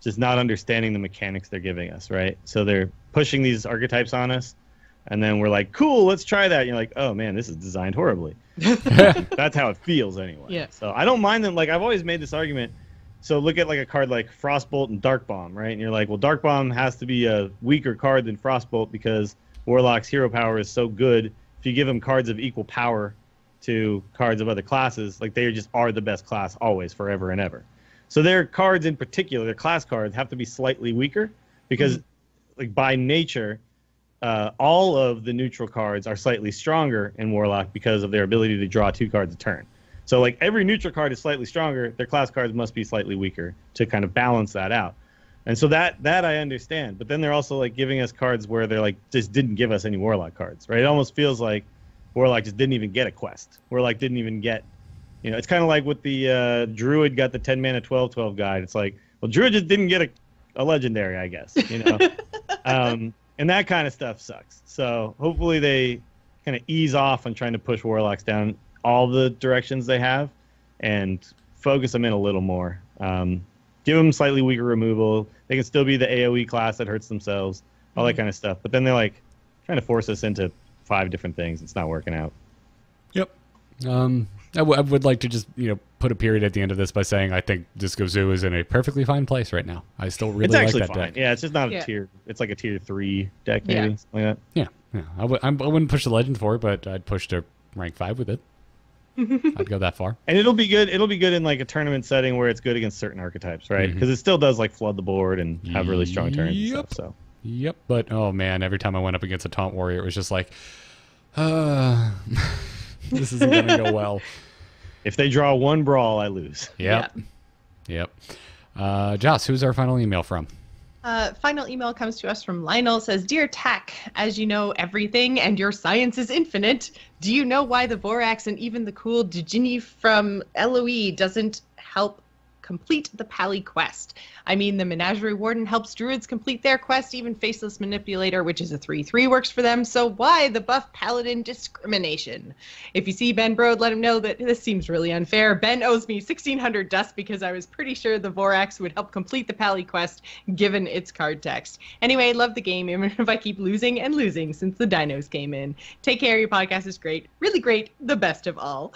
just not understanding the mechanics they're giving us, right? So they're pushing these archetypes on us, and then we're like, cool, let's try that. And you're like, oh man, this is designed horribly. That's how it feels anyway. Yeah. So I don't mind them. Like I've always made this argument. So look at like a card like Frostbolt and Dark Bomb, right? And you're like, well, Dark Bomb has to be a weaker card than Frostbolt because Warlock's hero power is so good. If you give them cards of equal power to cards of other classes, like they just are the best class always, forever and ever. So their cards in particular, their class cards, have to be slightly weaker because, like by nature, all of the neutral cards are slightly stronger in Warlock because of their ability to draw 2 cards a turn. So like every neutral card is slightly stronger, their class cards must be slightly weaker to kind of balance that out. And so that I understand. But then they're also like giving us cards where they're like just didn't give us any Warlock cards, right? It almost feels like Warlock just didn't even get a quest. Warlock didn't even get, it's kind of like with the Druid got the 10 mana 12/12 guide. It's like, well, Druid just didn't get a legendary, I guess, and that kind of stuff sucks. So hopefully they kind of ease off on trying to push Warlocks down all the directions they have and focus them in a little more. Give them slightly weaker removal. They can still be the AoE class that hurts themselves, all that kind of stuff. But then they're like trying to force us into 5 different things. It's not working out. Yep. I would like to just put a period at the end of this by saying I think Disco Zoo is in a perfectly fine place right now. I still really like that fine. deck. Yeah, it's just not a tier. It's like a tier 3 deck maybe, something like that. Yeah. I wouldn't push the Legend for it, but I'd push to rank 5 with it. I'd go that far. And it'll be good. It'll be good in like a tournament setting where it's good against certain archetypes, right? Because it still does like flood the board and have really strong turns and stuff. So. Yep. But oh man, every time I went up against a Taunt Warrior, it was just like, this isn't gonna go well. If they draw 1 brawl, I lose. Yep. Joss, who's our final email from? Final email comes to us from Lionel. Says, Dear Tack, as you know everything and your science is infinite, do you know why the Vorax and even the cool Djinni from LOE doesn't help complete the Pally quest? I mean, the Menagerie Warden helps druids complete their quest, even Faceless Manipulator, which is a 3/3, works for them, so why the buff paladin discrimination? If you see Ben Brode, let him know that this seems really unfair. Ben owes me 1,600 dust because I was pretty sure the Vorax would help complete the Pally quest, given its card text. Anyway, love the game, even if I keep losing and losing since the dinos came in. Take care, your podcast is great. Really great, the best of all.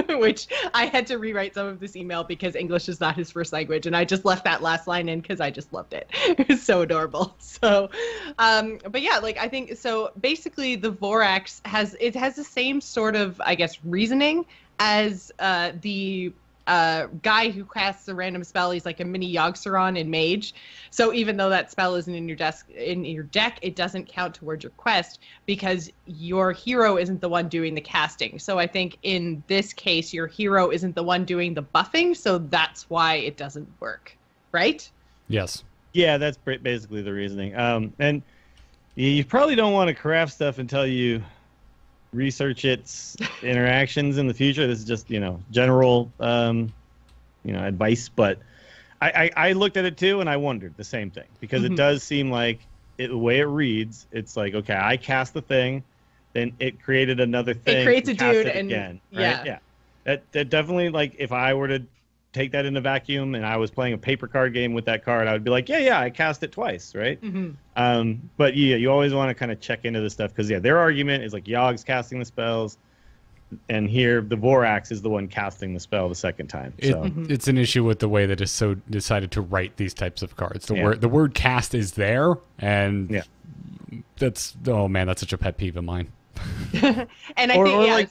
Which I had to rewrite some of this email because English is not his first language, and I just left that last line in because I just loved it. It was so adorable. So, but yeah, like I think so. Basically, the Vorax has the same sort of, I guess, reasoning as the guy who casts a random spell. He's like a mini Yogg-Saron in Mage. So even though that spell isn't in your deck, it doesn't count towards your quest because your hero isn't the one doing the casting. So I think in this case, your hero isn't the one doing the buffing, so that's why it doesn't work, right? Yes. Yeah, that's basically the reasoning. And you probably don't want to craft stuff until you research its interactions in the future. This is just, general, advice. But I looked at it too, and I wondered the same thing because it does seem like the way it reads, it's like, okay, I cast the thing, then it created another thing. It creates a dude, and again, right? Yeah. That definitely, like, if I were to take that in a vacuum and I was playing a paper card game with that card, I would be like, yeah, I cast it twice, right? But yeah, you always want to kind of check into this stuff because their argument is like Yogg's casting the spells, and here the Vorax is the one casting the spell the second time. So it's an issue with the way they just so decided to write these types of cards. The word cast is there, and that's that's such a pet peeve of mine. And I think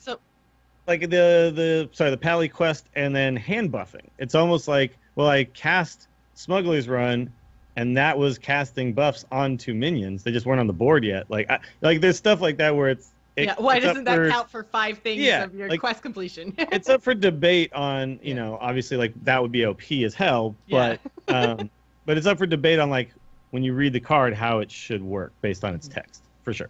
like the Pally quest and then hand buffing. It's almost like, well, I cast Smuggler's Run, and that was casting buffs onto minions. They just weren't on the board yet. Like there's stuff like that where Yeah, why it's up doesn't that for- count for 5 things Yeah, of your like- quest completion? It's up for debate on, you know, obviously like that would be OP as hell, Yeah. but it's up for debate on like when you read the card how it should work based on its text, for sure.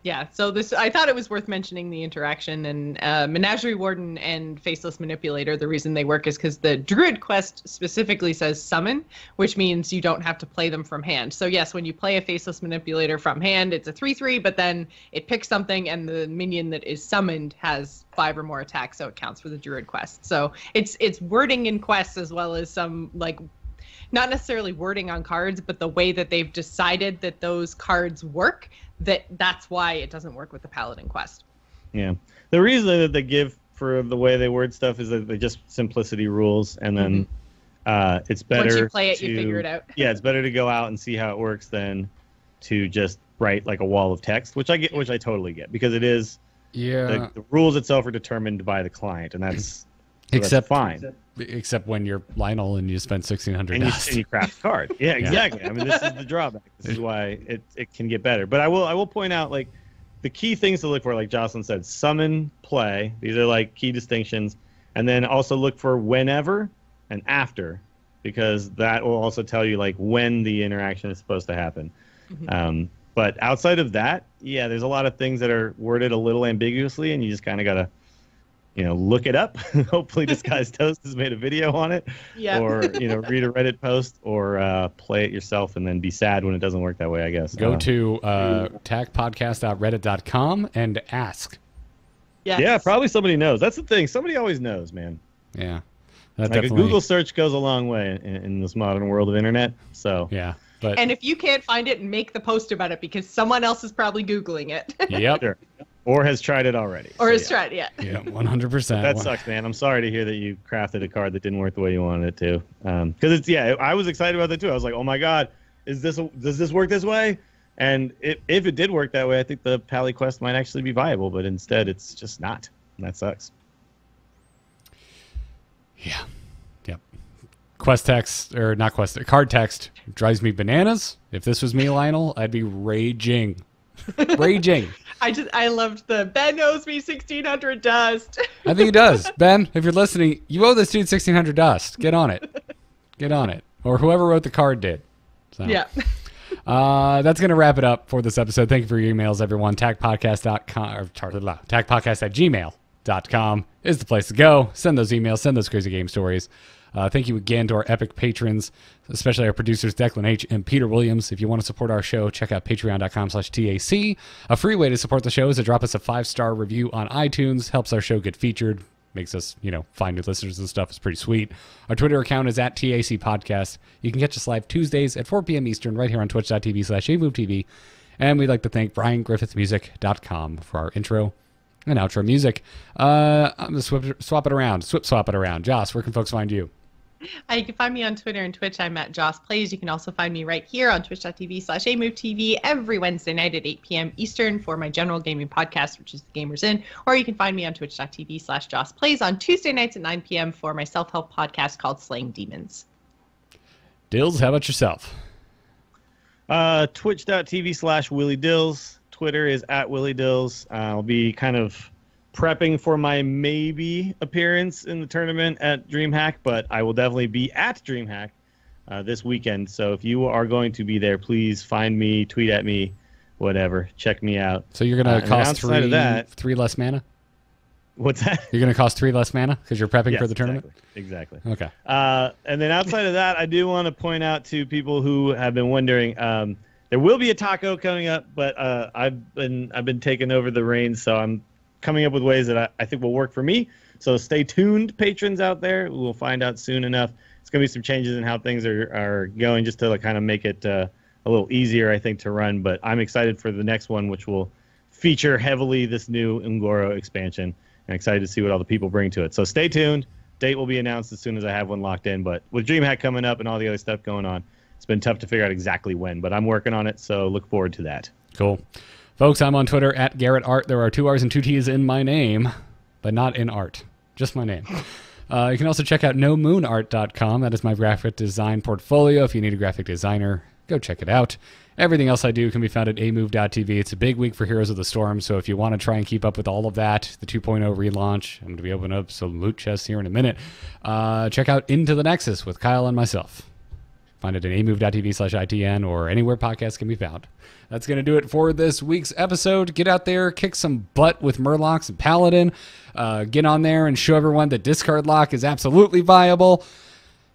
Yeah, so I thought it was worth mentioning the interaction, and Menagerie Warden and Faceless Manipulator, the reason they work is because the Druid quest specifically says summon, which means you don't have to play them from hand. So yes, when you play a Faceless Manipulator from hand, it's a 3/3, but then it picks something, and the minion that is summoned has 5 or more attacks, so it counts for the Druid quest. So it's wording in quests as well as some, like, not necessarily wording on cards, but the way that they've decided that those cards work, that's why it doesn't work with the Paladin quest. Yeah. The reason that they give for the way they word stuff is that they just simplicity rules, and then it's better Once you play it, to, you figure it out. Yeah, it's better to go out and see how it works than to just write like a wall of text, which I get, which I totally get, because it is the rules itself are determined by the client, and that's Except fine. Except when you're Lionel and you spend 1,600 And dust. you craft a card. Yeah, exactly. I mean, this is the drawback. This is why it can get better. But I will point out, like, the key things to look for, like Jocelyn said, summon, play. These are like key distinctions. And then also look for whenever and after, because that will also tell you like when the interaction is supposed to happen. But outside of that, yeah, there's a lot of things that are worded a little ambiguously, and you just kind of gotta, you know, look it up. Hopefully Disguised Toast has made a video on it. Yeah. Or, you know, read a Reddit post, or play it yourself and then be sad when it doesn't work that way, I guess. Go to tacpodcast.reddit.com and ask. Yes. Yeah, probably somebody knows. That's the thing. Somebody always knows, man. Yeah. That Like a definitely, Google search goes a long way in this modern world of internet. So Yeah. But And if you can't find it, make the post about it, because someone else is probably Googling it. yep. sure. Or has tried it already. Or So, has yeah. tried, yeah. Yeah, 100%. That sucks, man. I'm sorry to hear that you crafted a card that didn't work the way you wanted it to. Because it's I was excited about that too. I was like, oh my god, does this work this way? And if it did work that way, I think the Pally quest might actually be viable. But instead, it's just not. And that sucks. Yeah. Yep. Quest text, or not quest, card text drives me bananas. If this was me, Lionel, I'd be raging. Raging. I loved the Ben owes me 1,600 dust. I think he does. Ben, if you're listening, you owe this dude 1,600 dust. Get on it. Get on it. Or whoever wrote the card did. So. Yeah. That's going to wrap it up for this episode. Thank you for your emails, everyone. Tacpodcast.com or tacpodcast@gmail.com is the place to go. Send those emails. Send those crazy game stories. Thank you again to our epic patrons, especially our producers Declan H. and Peter Williams. If you want to support our show, check out patreon.com/TAC. A free way to support the show is to drop us a 5-star review on iTunes. Helps our show get featured. Makes us, find new listeners and stuff. It's pretty sweet. Our Twitter account is @TAC Podcast. You can catch us live Tuesdays at 4 p.m. Eastern right here on twitch.tv/AMoveTV. And we'd like to thank BrianGriffithMusic.com for our intro and outro music. I'm going to swap it around. Joss, where can folks find you? You can find me on Twitter and Twitch. I'm at Joss Plays. You can also find me right here on twitch.tv/AMoveTV every Wednesday night at 8 p.m. Eastern for my general gaming podcast, which is The Gamers In. Or you can find me on twitch.tv/Joss Plays on Tuesday nights at 9 p.m. for my self-help podcast called Slaying Demons. Dills, how about yourself? Twitch.tv/Willie Dills. Twitter is @WillieDills. I'll be kind of prepping for my maybe appearance in the tournament at DreamHack, but I will definitely be at DreamHack this weekend. So if you are going to be there, please find me, tweet at me, whatever. Check me out. So you're going to cost outside three less mana? What's that? You're going to cost 3 less mana because you're prepping for the tournament? Exactly. Okay. And then outside of that, I do want to point out to people who have been wondering, there will be a taco coming up, but I've been taking over the reins, so I'm coming up with ways that I think will work for me. So stay tuned, patrons out there. We'll find out soon enough. It's going to be some changes in how things are going, just to kind of make it a little easier, I think, to run. But I'm excited for the next one, which will feature heavily this new Mrgrl expansion. I'm excited to see what all the people bring to it. So stay tuned. Date will be announced as soon as I have one locked in. But with DreamHack coming up and all the other stuff going on, it's been tough to figure out exactly when. But I'm working on it, so look forward to that. Cool. Folks, I'm on Twitter @GarrettArt. There are 2 R's and 2 T's in my name, but not in art. Just my name. You can also check out nomoonart.com. That is my graphic design portfolio. If you need a graphic designer, go check it out. Everything else I do can be found at amove.tv. It's a big week for Heroes of the Storm, so if you want to try and keep up with all of that, the 2.0 relaunch, I'm going to be opening up some loot chests here in a minute. Check out Into the Nexus with Kyle and myself. Find it at amove.tv/ITN or anywhere podcasts can be found. That's going to do it for this week's episode. Get out there, kick some butt with Murlocs and Paladin. Get on there and show everyone that discard lock is absolutely viable.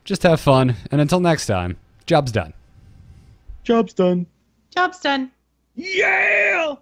Just have fun, and until next time, job's done. Job's done. Job's done. Yeah!